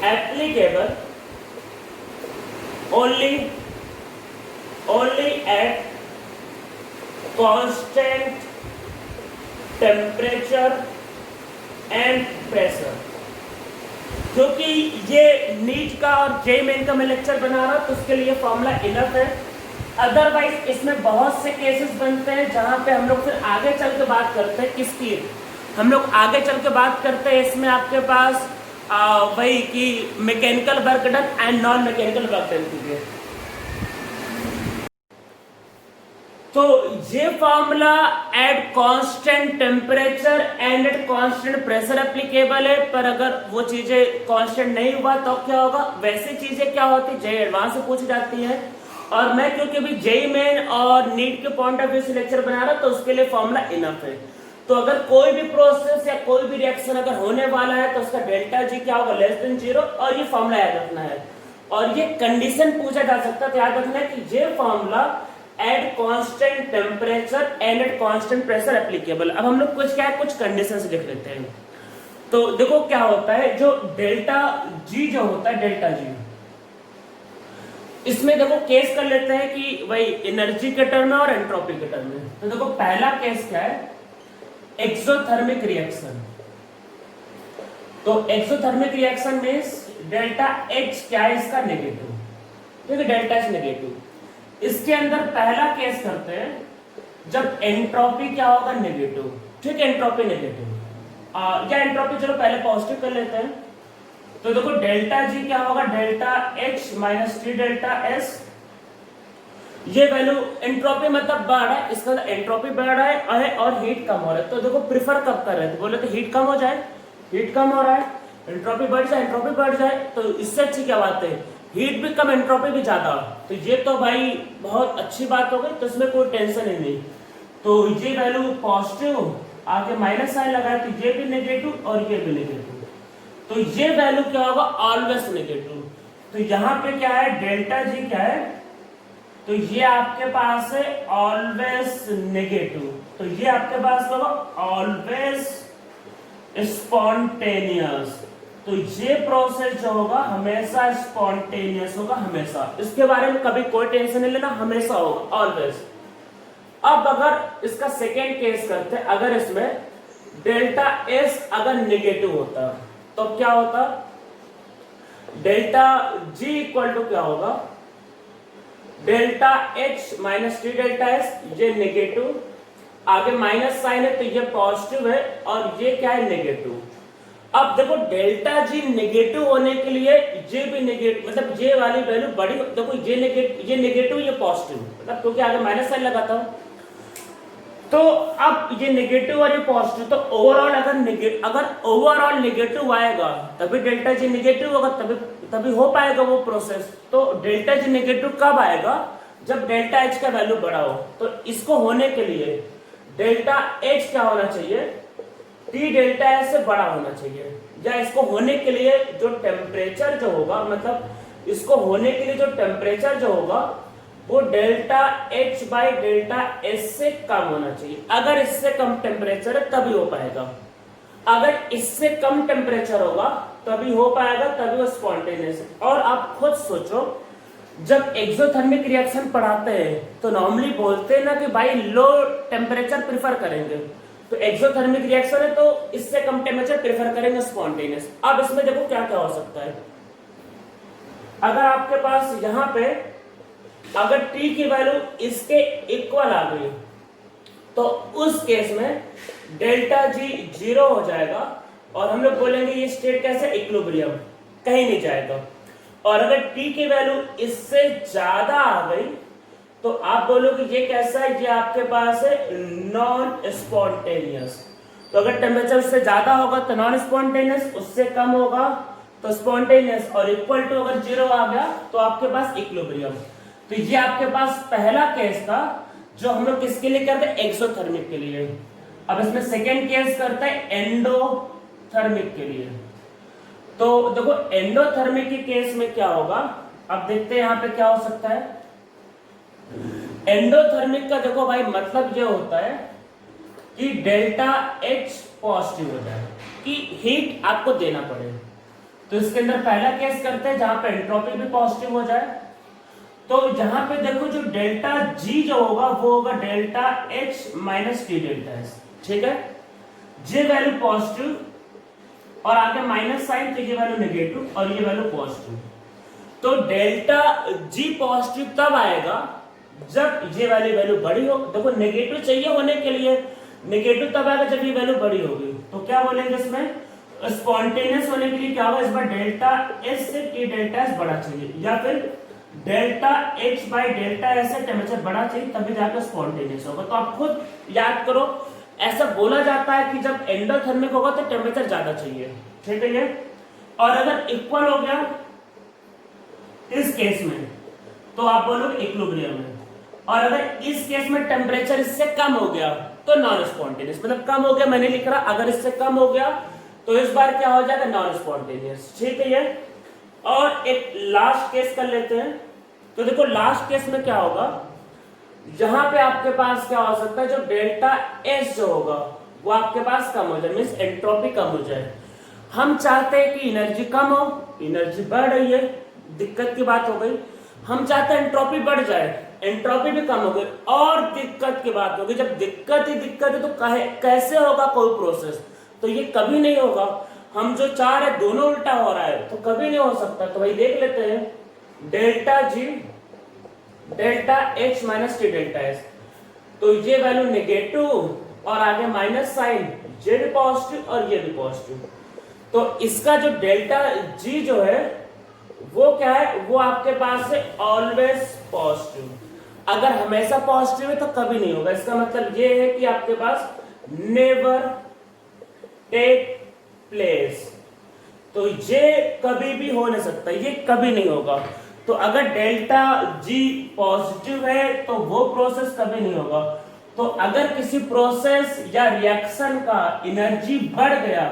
applicable only at constant temperature and pressure। क्योंकि ये नीट का और जे मेन का मैं लेक्चर बना रहा हूं तो उसके लिए फॉर्मूला इनफ है। अदरवाइज इसमें बहुत से केसेस बनते हैं जहां पे हम लोग फिर आगे चल के बात करते हैं, किसकी, हम लोग आगे चल के बात करते हैं इसमें आपके पास वही कि mechanical work done and non mechanical work done के लिए। तो ये formula at constant temperature and at constant pressure applicable है, पर अगर वो चीजें कांस्टेंट नहीं हुआ तो क्या होगा, वैसी चीजें क्या होती है एडवांस से पूछी जाती है। और मैं क्योंकि अभी जेई मेन और नीट के पॉइंट ऑफ व्यू से लेक्चर बना रहा तो उसके लिए फॉर्मूला इनफ है। तो अगर कोई भी प्रोसेस या कोई भी रिएक्शन अगर होने वाला है तो उसका डेल्टा जी क्या होगा, लेस देन जीरो, और ये फॉर्मूला याद रखना है। और ये कंडीशन पूछा जा सकता है, तो याद रखना है कि ये formula at constant temperature and at constant pressure applicable. अब हम लोग कुछ क्या है, कुछ कंडीशंस लिख लेते हैं। तो देखो क्या होता है, जो डेल्टा जी जो होता है, डेल्टा जी, इसमें देखो केस कर लेते हैं कि भाई एनर्जी के टर्म में और एंट्रोपी के टर्म में। तो देखो पहला केस क्या है, एक्सोथर्मिक रिएक्शन। तो exothermic reaction means delta H क्या है, इसका नेगेटिव, ठीक है, डेल्टा एच नेगेटिव। इसके अंदर पहला केस करते हैं जब एंट्रोपी क्या होगा, नेगेटिव, ठीक है, एंट्रोपी नेगेटिव। या एंट्रोपी चलो पहले पॉजिटिव कर लेते हैं। तो देखो डेल्टा जी क्या होगा, delta H minus t delta S. ये वैल्यू एंट्रोपी मतलब बढ़ रहा है, इसका एंट्रोपी बढ़ रहा है और हीट कम हो रहा है। तो देखो प्रिफर कब कर रहे थे, बोले तो हीट कम हो जाए, हीट कम हो रहा है एंट्रोपी बढ़ जाए तो इससे अच्छी क्या बात है, हीट भी कम एंट्रोपी भी ज्यादा। तो ये तो भाई बहुत अच्छी बात हो गई, तो इसमें कोई टेंशन ही नहीं। तो ये वैल्यू पॉजिटिव, आगे माइनस साइन लगाए तो ये भी नेगेटिव और ये भी नेगेटिव, तो ये वैल्यू क्या होगा, ऑलवेज नेगेटिव। तो यहाँ पे क्या है, डेल्टा जी क्या है, तो ये आपके पास है ऑलवेज नेगेटिव। तो ये आपके पास होगा ऑलवेज स्पॉन्टेनियस। तो ये प्रोसेस जो होगा हमेशा स्पॉन्टेनियस होगा, हमेशा, इसके बारे में कभी कोई टेंशन नहीं लेना, हमेशा होगा ऑलवेज। अब अगर इसका सेकेंड केस करते हैं, अगर इसमें डेल्टा एस अगर नेगेटिव होता तो क्या होता, डेल्टा जी इक्वल टू क्या होगा, delta H minus t delta S, ये नेगेटिव, आगे माइनस साइन है तो ये पॉजिटिव है और ये क्या है, नेगेटिव। अब देखो डेल्टा जी नेगेटिव होने के लिए ये भी नेगेटिव, मतलब ये वाली वैल्यू बड़ी, देखो ये नेगेटिव ये पॉजिटिव, मतलब क्योंकि आगे माइनस साइन लगाता हूं, तो अब ये नेगेटिव और ये पॉजिटिव, तो ओवरऑल अगर ओवरऑल नेगेटिव आएगा तभी डेल्टा जी नेगेटिव होगा, तभी हो पाएगा वो प्रोसेस। तो डेल्टा जी नेगेटिव कब आएगा, जब डेल्टा एच का वैल्यू बड़ा हो। तो इसको होने के लिए डेल्टा एच क्या होना चाहिए, टी डेल्टा एच से बड़ा होना चाहिए, या इसको होने के लिए जो टेम्परेचर जो होगा, मतलब इसको होने के लिए जो टेम्परेचर जो होगा वो delta H by delta S से कम होना चाहिए। अगर इससे कम टेम्परेचर है तभी हो पाएगा, अगर इससे कम टेम्परेचर होगा तभी हो पाएगा, तभी वो स्पॉन्टेनियस। और आप खुद सोचो, जब एक्सोथर्मिक रिएक्शन पढ़ाते हैं तो नॉर्मली बोलते हैं ना कि भाई लो टेम्परेचर प्रिफर करेंगे, तो एक्सोथर्मिक रिएक्शन है तो इससे कम टेम्परेचर प्रेफर करेंगे स्पॉन्टेनियस। अब इसमें देखो क्या क्या हो सकता है, अगर आपके पास यहाँ पे अगर T की वैल्यू इसके इक्वल आ गई तो उस केस में डेल्टा जी 0 हो जाएगा और हम लोग बोलेंगे ये स्टेट कैसे, इक्विलिब्रियम, कहीं नहीं जाएगा। और अगर T की वैल्यू इससे ज्यादा आ गई तो आप बोलोगे ये कैसा है, ये आपके पास है नॉन स्पॉन्टेनियस। तो अगर टेम्परेचर उससे ज्यादा होगा तो नॉन स्पॉन्टेनियस, उससे कम होगा तो स्पॉन्टेनियस, और इक्वल टू अगर 0 आ गया तो आपके पास इक्विलिब्रियम। तो ये आपके पास पहला केस था जो हम लोग किसके लिए करते हैं, एक्सोथर्मिक के लिए। अब इसमें सेकेंड केस करते हैं एंडोथर्मिक के लिए। तो देखो एंडोथर्मिक के केस में क्या होगा, अब देखते हैं यहाँ पे क्या हो सकता है। एंडोथर्मिक का देखो भाई मतलब ये होता है कि डेल्टा एच पॉजिटिव हो जाए, कि हीट आपको देना पड़े। तो इसके अंदर पहला केस करते हैं जहां पे एंट्रोपी भी पॉजिटिव हो जाए। तो जहां पे देखो जो डेल्टा जी जो होगा वो होगा delta H minus t delta S, ठीक है, जे वैल्यू पॉजिटिव और आगे माइनस साइन, तो ये वैल्यू नेगेटिव और ये वैल्यू पॉजिटिव। तो डेल्टा जी पॉजिटिव तब आएगा जब ये वैल्यू बड़ी हो। देखो नेगेटिव चाहिए होने के लिए, नेगेटिव तब आएगा जब ये वैल्यू बड़ी होगी। तो क्या बोलेंगे इसमें, स्पॉन्टेनियस होने के लिए क्या होगा, इस बार डेल्टा एस से टी डेल्टा एस बड़ा चाहिए, या फिर delta H by delta S से टेम्परेचर बड़ा चाहिए, तभी जाकर स्पॉन्टेनियस होगा। तो आप खुद याद करो, ऐसा बोला जाता है कि जब एंडोथर्मिक होगा तो टेम्परेचर ज्यादा चाहिए, ठीक है ये। और अगर इक्वल हो गया इस केस में तो आप बोलोगे इक्विलिब्रियम है, और अगर इस केस में टेम्परेचर इससे कम हो गया तो नॉन स्पॉन्टेनियस, मतलब कम हो गया मैंने लिख रहा, अगर इससे कम हो गया तो इस बार क्या हो जाएगा, नॉन स्पॉन्टेनियस, ठीक है ये। और एक लास्ट केस कर लेते हैं। तो देखो लास्ट केस में क्या होगा, जहां पे आपके पास क्या हो सकता है, जो डेल्टा एस जो होगा वो आपके पास कम हो जाए, मीन्स एंट्रोपी कम हो जाए। हम चाहते हैं कि एनर्जी कम हो, एनर्जी बढ़ रही है, दिक्कत की बात हो गई। हम चाहते हैं एंट्रोपी बढ़ जाए, एंट्रोपी भी कम हो गई, और दिक्कत की बात होगी। जब दिक्कत है तो कैसे होगा कोई प्रोसेस, तो ये कभी नहीं होगा। हम जो चाह रहे दोनों उल्टा हो रहा है तो कभी नहीं हो सकता। तो भाई देख लेते हैं delta G delta H minus t delta S, तो ये वैल्यू नेगेटिव और आगे माइनस साइन, ये भी पॉजिटिव और ये भी पॉजिटिव। तो इसका जो डेल्टा जी जो है वो क्या है, वो आपके पास है ऑलवेज पॉजिटिव। अगर हमेशा पॉजिटिव है तो कभी नहीं होगा। इसका मतलब ये है कि आपके पास नेवर टेक प्लेस तो ये कभी भी हो नहीं सकता, ये कभी नहीं होगा। तो अगर डेल्टा जी पॉजिटिव है तो वो प्रोसेस कभी नहीं होगा। तो अगर किसी प्रोसेस या रिएक्शन का एनर्जी बढ़ गया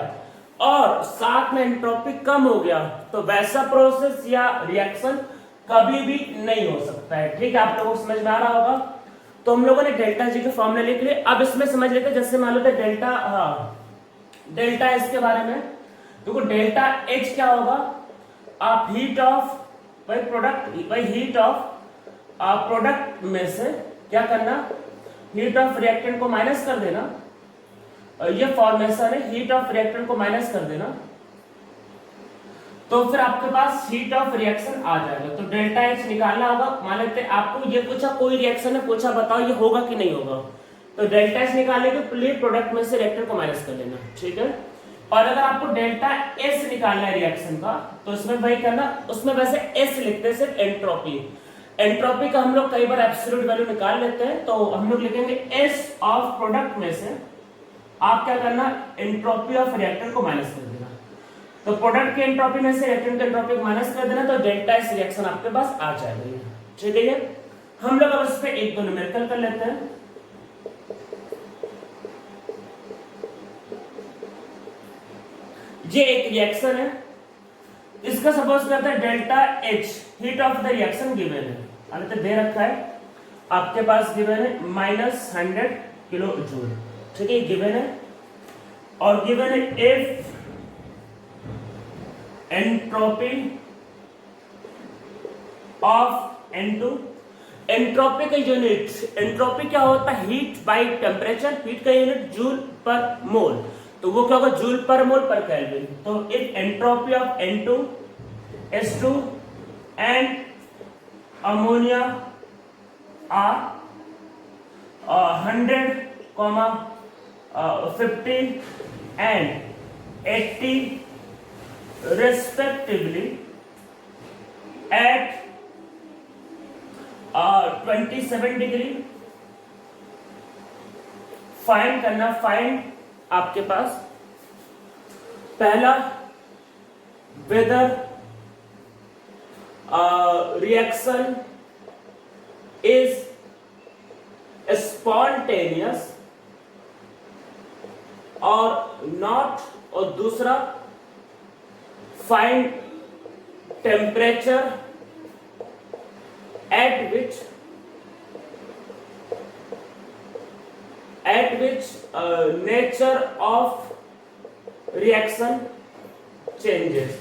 और साथ में एंट्रोपी कम हो गया तो वैसा प्रोसेस या रिएक्शन कभी भी नहीं हो सकता है। ठीक है, आप लोगों को समझ में आ रहा होगा। तो हम लोगों ने डेल्टा जी के फॉर्मूले लिख लिए। अब इसमें समझ लेते हैं, जैसे मान लो डेल्टा, डेल्टा एच के बारे में। देखो डेल्टा एच क्या होगा, आप heat of by product by heat of product में से क्या करना, हीट ऑफ रिएक्टेंट को माइनस कर देना। ये फॉर्मेशन है, हीट ऑफ रिएक्टेंट को माइनस कर देना तो फिर आपके पास हीट ऑफ रिएक्शन आ जाएगा। तो डेल्टा एच निकालना होगा। मान लेते हैं आपको ये पूछा, कोई रिएक्शन है, पूछा बताओ ये होगा कि नहीं होगा। तो डेल्टा एच निकालने के लिए प्रोडक्ट में से रिएक्टेंट को माइनस कर लेना। ठीक है, और अगर आपको डेल्टा एस निकालना है रिएक्शन का तो इसमें वही करना, उसमें वैसे एस लिखते हैं सिर्फ एंट्रोपी। एंट्रोपी का हम लोग कई बार एब्सोल्यूट वैल्यू निकाल लेते हैं, तो हम लोग लिखेंगे एस ऑफ प्रोडक्ट में से आप क्या करना, एंट्रोपी ऑफ रिएक्टेंट को माइनस कर देना। तो प्रोडक्ट की एंट्रोपी में से रिएक्टेंट की एंट्रोपी को माइनस कर देना, तो डेल्टा एस रिएक्शन आपके पास आ जाएगा। ठीक है, हम लोग अब इस पे एक दो न्यूमेरिकल कर लेते हैं। ये एक रिएक्शन है, इसका सपोज करते हैं delta H, heat of the reaction given है, अंत दे रखा है आपके पास, गिवन है -100 किलो जूल। ठीक है, गिवन है, और गिवन है if entropy of N2। Entropy का यूनिट, एंट्रोपी क्या होता है, हीट बाय टेम्परेचर, हीट का यूनिट जूल पर मोल, तो वो क्या होगा, जूल पर मोल पर केल्विन। तो if entropy of N2 S2 and ammonia are 100, 50 and 80 respectively at 27 degree, find करना। फाइंड आपके पास पहला वेदर रिएक्शन इज स्पॉन्टेनियस और नॉट, और दूसरा find temperature at which nature of reaction changes।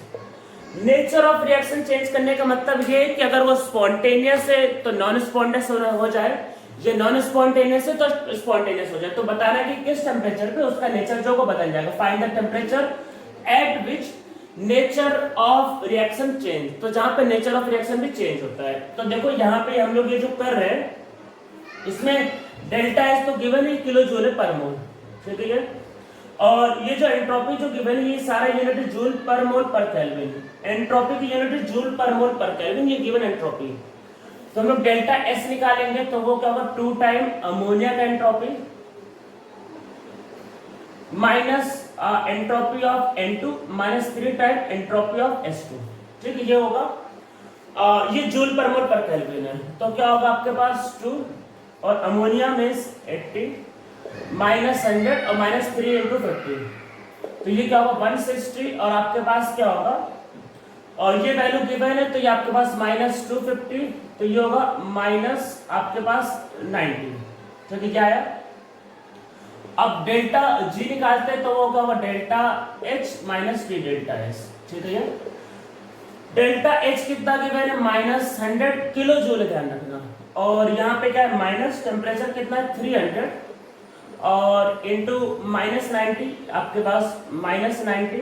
Nature of reaction change करने का मतलब ये है कि अगर वो स्पॉन्टेनियस है तो नॉन स्पॉन्टेनियस हो जाए, ये नॉन स्पॉन्टेनियस है तो स्पॉन्टेनियस हो जाए। तो बताना कि किस टेम्परेचर पे उसका नेचर जो को बदल जाएगा। Find the temperature at which nature of reaction change, तो जहां पे नेचर ऑफ रिएक्शन भी चेंज होता है। तो देखो यहाँ पे हम लोग ये जो कर रहे हैं, इसमें डेल्टा एस तो गिवन है किलो जूल पर मोल। ठीक है, और ये जो एंट्रोपी जो गिवन है, ये सारा यूनिट जूल पर मोल पर केल्विन। एंट्रोपी की यूनिट जूल पर मोल पर केल्विन, ये गिवन एंट्रोपी। तो हम लोग डेल्टा एस निकालेंगे, तो वो क्या होगा, 2 टाइम अमोनिया का entropy minus entropy of N2 -3 time entropy of S2। ठीक है, ये होगा ये जूल पर मोल पर केल्विन है। तो क्या होगा आपके पास 2 और अमोनिया में 80 -100 और -3 × 50, तो ये क्या होगा 160, और आपके पास क्या होगा, और ये वैल्यू गिवन है तो ये आपके पास -250, तो ये होगा माइनस आपके पास 90। ठीक है, क्या आया। अब डेल्टा जी निकालते हैं तो वो क्या होगा, delta H minus t delta S. ठीक है, डेल्टा एच कितना गिवन है, -100 किलो जूल, ध्यान रखना। और यहाँ पे क्या है, माइनस टेम्परेचर कितना है 300, और इंटू -90 आपके पास -90।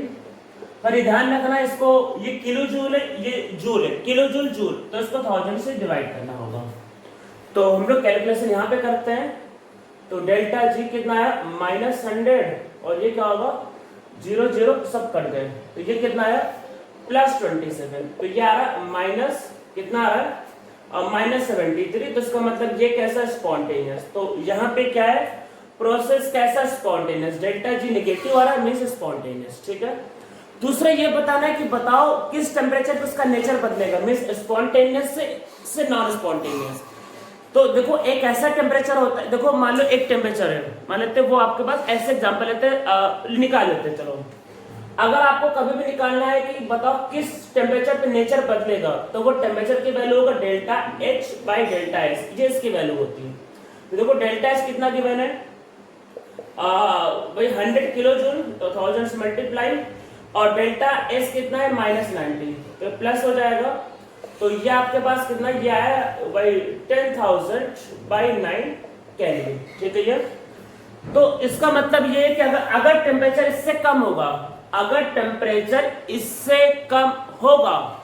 पर ध्यान रखना इसको, ये किलो जूल है, ये जूल है, किलो जूल जूल, तो इसको 1000 से डिवाइड करना होगा। तो हम लोग कैलकुलेशन यहाँ पे करते हैं। तो डेल्टा जी कितना है, -100, और ये क्या होगा 0 0 सब कट गए, तो ये कितना है +27, तो ये आ रहा है माइनस कितना आ रहा है -73। तो इसका मतलब ये कैसा स्पॉन्टेनियस। तो यहाँ पे क्या है, प्रोसेस कैसा स्पॉन्टेनियस, डेल्टा जी नेगेटिव आ रहा है, मींस स्पॉन्टेनियस। ठीक है, दूसरा ये बताना है कि बताओ किस टेम्परेचर पे उसका नेचर बदलेगा, मीन्स स्पॉन्टेनियस से नॉन स्पॉन्टेनियस। तो देखो एक ऐसा टेम्परेचर होता है, देखो मान लो एक टेम्परेचर है, मान लेते वो आपके पास, ऐसे एग्जांपल लेते निकाल लेते हैं। चलो अगर आपको कभी भी निकालना है कि बताओ किस टेम्परेचर पे नेचर बदलेगा, तो वो टेम्परेचर की वैल्यू होगा delta H by delta S, ये इसकी वैल्यू होती है। तो देखो डेल्टा एच कितना गिवन है, वही 100 किलो जूल, तो 1000 से मल्टीप्लाई, और डेल्टा एस कितना है -90, तो प्लस हो जाएगा। तो ये आपके पास कितना ये है वही 10,000 बाई 9 केल्विन, ठीक है ये। तो इसका मतलब ये है कि अगर टेम्परेचर इससे कम होगा, अगर टेम्परेचर इससे कम होगा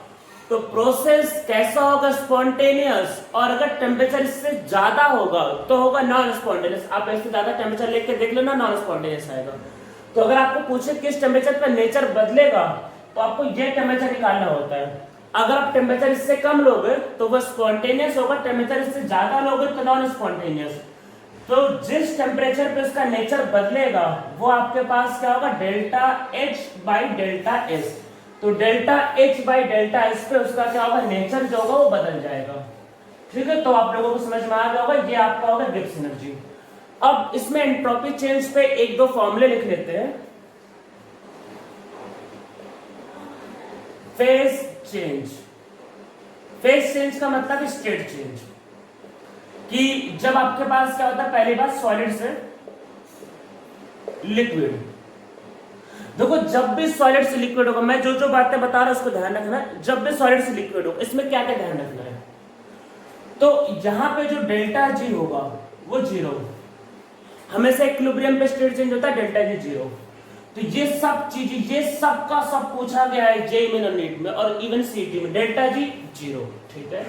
तो प्रोसेस कैसा होगा, स्पॉन्टेनियस, और अगर टेम्परेचर इससे ज्यादा होगा तो होगा नॉन स्पॉन्टेनियस। आप ऐसे ज्यादा टेम्परेचर लेके देख लो ना, नॉन स्पॉन्टेनियस आएगा। तो अगर आपको पूछे किस टेम्परेचर पर नेचर बदलेगा, तो आपको ये टेम्परेचर निकालना होता है। अगर आप टेम्परेचर इससे कम लोगे तो वह स्पॉन्टेनियस होगा, टेम्परेचर इससे ज्यादा लोगे तो नॉन स्पॉन्टेनियस। तो जिस टेम्परेचर पे उसका नेचर बदलेगा वो आपके पास क्या होगा, delta H by delta S. तो delta H by delta S पे उसका क्या होगा, नेचर जो होगा वो बदल जाएगा, ठीक है। तो आप लोगों को समझ में आ गया होगा, ये आपका होगा गिब्स एनर्जी। अब इसमें एंट्रोपी चेंज पे एक दो फॉर्मूले लिख लेते हैं। फेज चेंज, फेज चेंज का मतलब स्टेट चेंज, कि जब आपके पास क्या होता है, पहली बात सॉलिड से लिक्विड। देखो जब भी सॉलिड से लिक्विड होगा, मैं जो जो बातें बता रहा हूं उसको ध्यान रखना है, जब भी सॉलिड से लिक्विड होगा इसमें क्या क्या ध्यान रखना है। तो यहां पे जो डेल्टा जी होगा वो जीरो, हमेशा इक्विलिब्रियम पे स्टेट चेंज होता है डेल्टा जी जीरो। तो ये सब चीजें, ये सब का सब पूछा गया है जेईई में, नीट में और इवन सीईटी में, डेल्टा जी जीरो, ठीक है।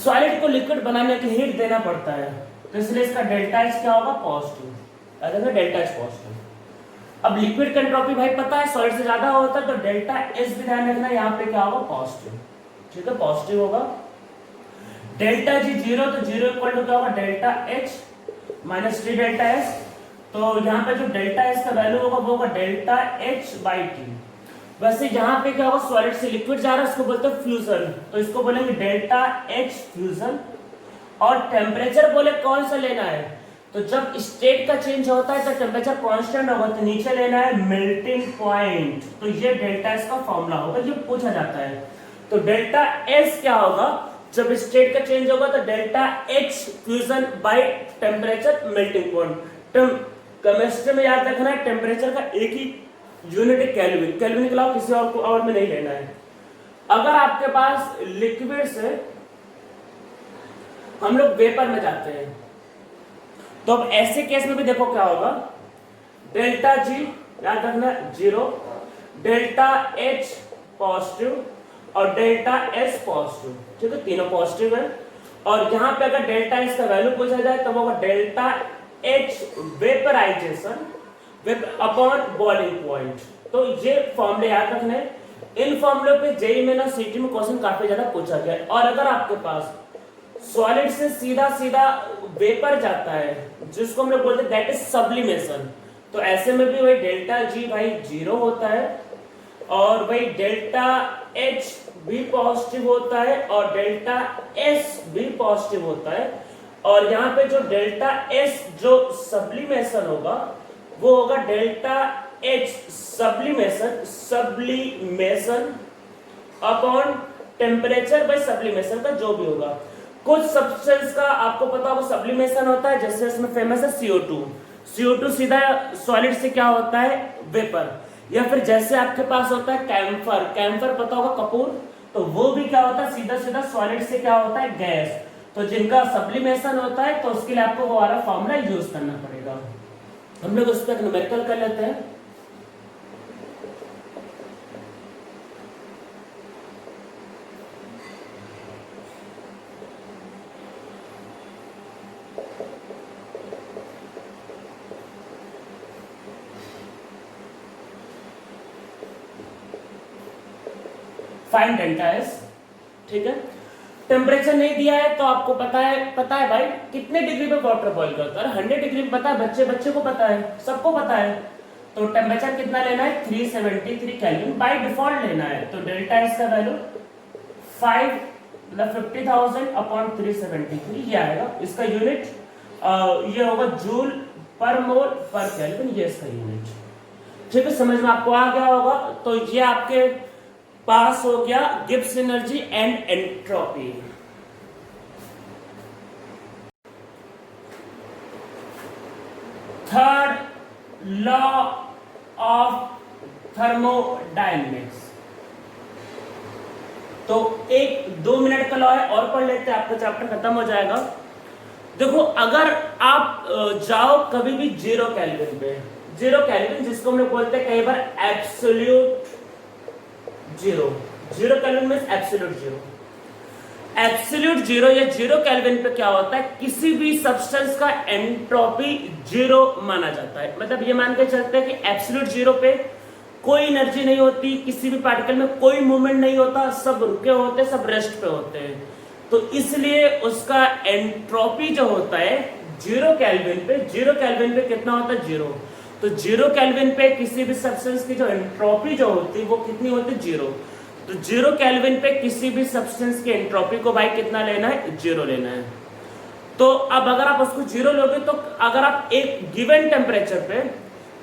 सॉलिड को लिक्विड बनाने के लिए हीट देना पड़ता है, तो इसलिए इसका डेल्टा एच क्या होगा, पॉजिटिव, डेल्टा एच पॉजिटिव। अब लिक्विड का एंट्रोपी भाई पता है सॉलिड से ज्यादा होता है, तो डेल्टा एच भी ध्यान रखना, यहाँ पे क्या होगा, पॉजिटिव, ठीक है, पॉजिटिव होगा। डेल्टा जी जीरो, तो जीरो इक्वल टू क्या होगा, delta H minus t delta S. तो यहाँ पे जो डेल्टा एस का वैल्यू होगा वो होगा डेल्टा एच बाई टी। वैसे यहाँ पे क्या होगा, सॉलिड से लिक्विड जा रहा है, इसको बोलते हैं फ्यूजन, तो इसको बोलेंगे डेल्टा एच फ्यूजन। और टेम्परेचर बोले कौन सा लेना है, तो जब स्टेट का चेंज होता है तो टेम्परेचर कांस्टेंट होगा, तो नीचे लेना है मेल्टिंग पॉइंट, तो ये डेल्टा एस का फॉर्मूला होगा, ये पूछा जाता है। तो डेल्टा एस क्या होगा, जब स्टेट का चेंज होगा तो delta H fusion by temperature melting point. Chemistry में याद रखना है टेम्परेचर का एक ही यूनिट है केल्विन, केल्विन के अलावा किसी और में नहीं लेना है। अगर आपके पास लिक्विड से हम लोग वेपर में जाते हैं, तो अब ऐसे केस में भी देखो क्या होगा, डेल्टा जी याद रखना जीरो, डेल्टा एच पॉजिटिव और डेल्टा एस पॉजिटिव, ठीक है, तीनों पॉजिटिव है। और यहां पे अगर डेल्टा एस का वैल्यू पूछा जाए तो वो delta H vaporisation upon boiling point. तो ये फॉर्मूले याद रखने, इन फॉर्मूले पे जेईई में ना सीटी में क्वेश्चन काफी ज्यादा पूछा गया। और अगर आपके पास सॉलिड से सीधा सीधा वेपर जाता है, जिसको हम लोग बोलते हैं दैट इज सब्लिमेशन, तो ऐसे में भी वही डेल्टा जी भाई जीरो होता है और वही डेल्टा एच भी पॉजिटिव होता है और डेल्टा एस भी पॉजिटिव होता है। और यहाँ पे जो डेल्टा एस जो सब्लिमेशन होगा वो होगा delta H sublimation upon temperature by sublimation का जो भी होगा। कुछ सब्सटेंस का आपको पता होगा सब्लिमेशन होता है, जैसे इसमें फेमस है CO2। CO2 सीधा सॉलिड से क्या होता है, वेपर। या फिर जैसे आपके पास होता है कैम्फर, कैम्फर पता होगा कपूर, तो वो भी क्या होता है सीधा सीधा सॉलिड से क्या होता है, गैस। तो जिनका सब्लिमेशन होता है तो उसके लिए आपको वो वाला फॉर्मूला यूज करना पड़ेगा। हम लोग उस पर न्यूमेरिकल कर लेते हैं। फाइंड डेल्टा एस, ठीक है। टेम्परेचर नहीं दिया है तो आपको पता है भाई कितने डिग्री पे वाटर बॉईल करता है, 100 डिग्री पे पता है, बच्चे को पता है, सबको पता है। तो टेम्परेचर कितना लेना है 373 केल्विन बाय डिफॉल्ट लेना है। तो डेल्टा एस का वैल्यू 5 मतलब 50,000 अपॉन 373 ये आएगा। इसका यूनिट ये होगा जूल पर मोल पर केल्विन, ये इसका यूनिट। ठीक है, समझ में आपको आ गया होगा। तो ये आपके पास हो गया Gibbs energy and entropy. Third law of thermodynamics, तो 1-2 मिनट का लॉ है और पढ़ लेते हैं, आपका चैप्टर खत्म हो जाएगा। देखो अगर आप जाओ कभी भी 0 केल्विन पे, 0 केल्विन जिसको हम लोग बोलते हैं कई बार absolute 0 kelvin means absolute 0। Absolute 0 या 0 केल्विन पे क्या होता है, किसी भी सब्सटेंस का एंट्रोपी 0 माना जाता है। मतलब ये मान के चलते हैं कि एब्सोल्यूट 0 पे कोई एनर्जी नहीं होती, किसी भी पार्टिकल में कोई मूवमेंट नहीं होता, सब रुके होते हैं, सब रेस्ट पे होते हैं। तो इसलिए उसका एंट्रोपी जो होता है 0 केल्विन पे कितना होता है 0। तो 0 केल्विन पे किसी भी सब्सटेंस की जो एंट्रोपी जो होती है वो कितनी होती है 0। तो 0 केल्विन पे किसी भी सब्सटेंस की एंट्रोपी को भाई कितना लेना है 0 लेना है। तो अब अगर आप उसको 0 लोगे तो अगर आप एक गिवन टेम्परेचर पे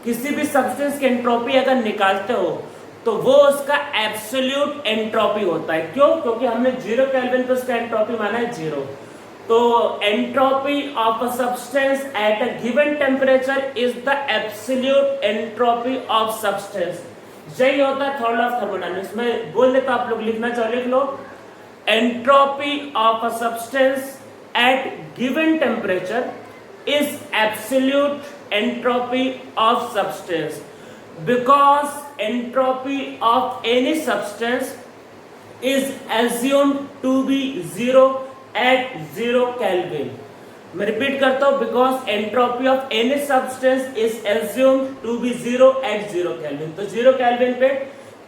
किसी भी सब्सटेंस की एंट्रोपी अगर निकालते हो तो वो उसका एब्सोल्यूट एंट्रोपी होता है। क्यों? क्योंकि हमने 0 केल्विन पे उसका एंट्रोपी माना है 0। तो entropy of a substance at a given temperature is the absolute entropy of substance. यही होता है थर्ड लॉ ऑफ थर्मोडायनेमिक्स में। बोल देता आप लोग लिखना चाहो लिख लो, entropy of a substance at given temperature is absolute entropy of substance because entropy of any substance is assumed to be 0 at 0 Kelvin। मैं रिपीट करता हूं, because entropy of any substance is assumed to be 0 at 0 Kelvin। तो 0 Kelvin पे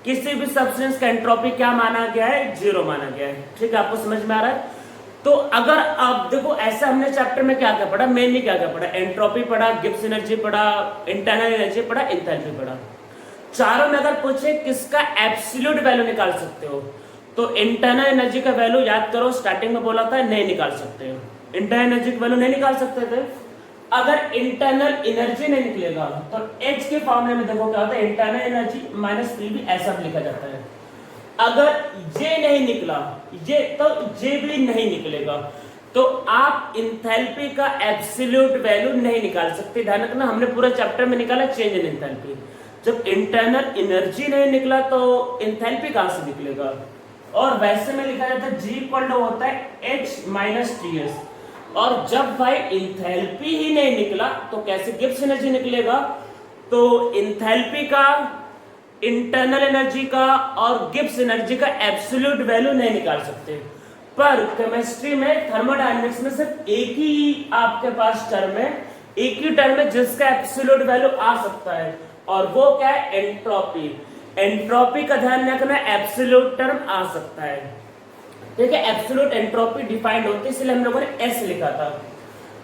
किसी भी substance का entropy क्या माना गया है 0 माना गया है। ठीक है, आपको समझ में आ रहा है। तो अगर आप देखो ऐसा हमने चैप्टर में क्या क्या पढ़ा, मेनली क्या क्या पढ़ा, एंट्रोपी पढ़ा, गिब्स एनर्जी पढ़ा, इंटरनल एनर्जी पढ़ा, एंथैल्पी पढ़ा। चारों में अगर पूछे किसका एब्सोल्यूट वैल्यू निकाल सकते हो तो इंटरनल एनर्जी का वैल्यू याद करो, स्टार्टिंग में बोला था नहीं निकाल सकते हो, इंटरनल एनर्जी का वैल्यू नहीं निकाल सकते थे। अगर इंटरनल एनर्जी नहीं निकलेगा तो H के फॉर्मूले में देखो क्या होता है, इंटरनल एनर्जी माइनस PV ऐसा भी लिखा जाता है। अगर ये नहीं निकला ये तो ये भी नहीं निकलेगा, तो आप इंथैल्पी का एब्सोल्यूट वैल्यू नहीं निकाल सकते। ध्यान रखना, हमने पूरा चैप्टर में निकाला चेंज इन इंथैल्पी। जब इंटरनल एनर्जी नहीं निकला तो इंथैल्पी कहां से निकलेगा। और वैसे में लिखा जाता है G इक्वल टू होता है H माइनस TS। और जब भाई इंथैल्पी ही नहीं निकला तो कैसे गिब्स एनर्जी निकलेगा। तो इंथैल्पी का, इंटरनल एनर्जी का और गिब्स एनर्जी का एब्सोल्यूट वैल्यू नहीं निकाल सकते। पर केमिस्ट्री में, थर्मोडायनेमिक्स में सिर्फ एक ही आपके पास टर्म है, एक ही टर्म है जिसका एब्सोल्यूट वैल्यू आ सकता है, और वो क्या है एंट्रोपी। एंट्रोपी का ध्यान रखना, एब्सोल्यूट टर्म आ सकता है। ठीक है, एब्सोल्यूट एंट्रोपी डिफाइंड होती है, इसलिए हम लोगों ने S लिखा था।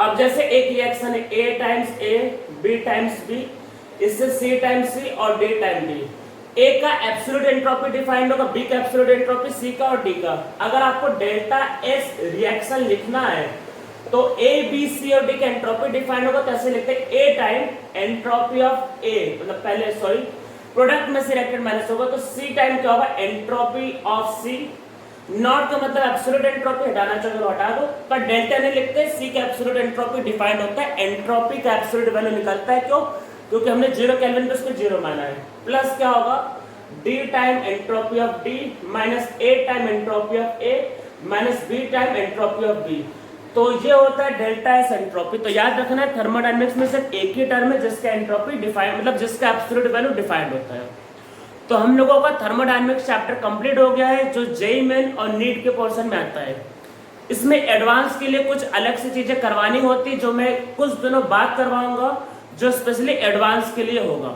अब जैसे एक रिएक्शन है A times A, B times B, इससे C टाइम्स C और D टाइम D। A का एब्सोल्यूट एंट्रोपी डिफाइंड होगा, B का एब्सोल्यूट एंट्रोपी, C का और D का। अगर आपको डेल्टा S रिएक्शन लिखना है तो A, B, C और D का एंट्रोपी डिफाइंड होगा, तो ऐसे लिखते हैं A time entropy of A, मतलब पहले सॉरी प्रोडक्ट में से रिएक्टेंट माइनस होगा, तो C टाइम क्या होगा एंट्रोपी ऑफ C। नॉट का मतलब एब्सोल्यूट एंट्रोपी, हटाना चाहिए तो हटा दो, पर डेल्टा नहीं लिखते। C का एब्सोल्यूट एंट्रोपी डिफाइंड होता है, एंट्रोपी का एब्सोल्यूट वैल्यू निकलता है। क्यों? क्योंकि हमने 0 केल्विन पे उसको 0 माना है। प्लस क्या होगा D time entropy of D minus A time entropy of A minus B time entropy of B। तो ये होता है डेल्टा एस एंट्रोपी। तो याद रखना है थर्मोडायनेमिक्स में सिर्फ एक ही टर्म है जिसका एंट्रोपी डिफाइंड, मतलब जिसका एब्सोल्यूट वैल्यू डिफाइंड होता है। तो हम लोगों का थर्मोडायनेमिक्स चैप्टर कंप्लीट हो गया है, जो जेईई मेन और नीट के पोर्शन में आता है। इसमें एडवांस के लिए कुछ अलग से चीजें करवानी होती, जो मैं कुछ दिनों बाद करवाऊंगा, जो स्पेशली एडवांस के लिए होगा।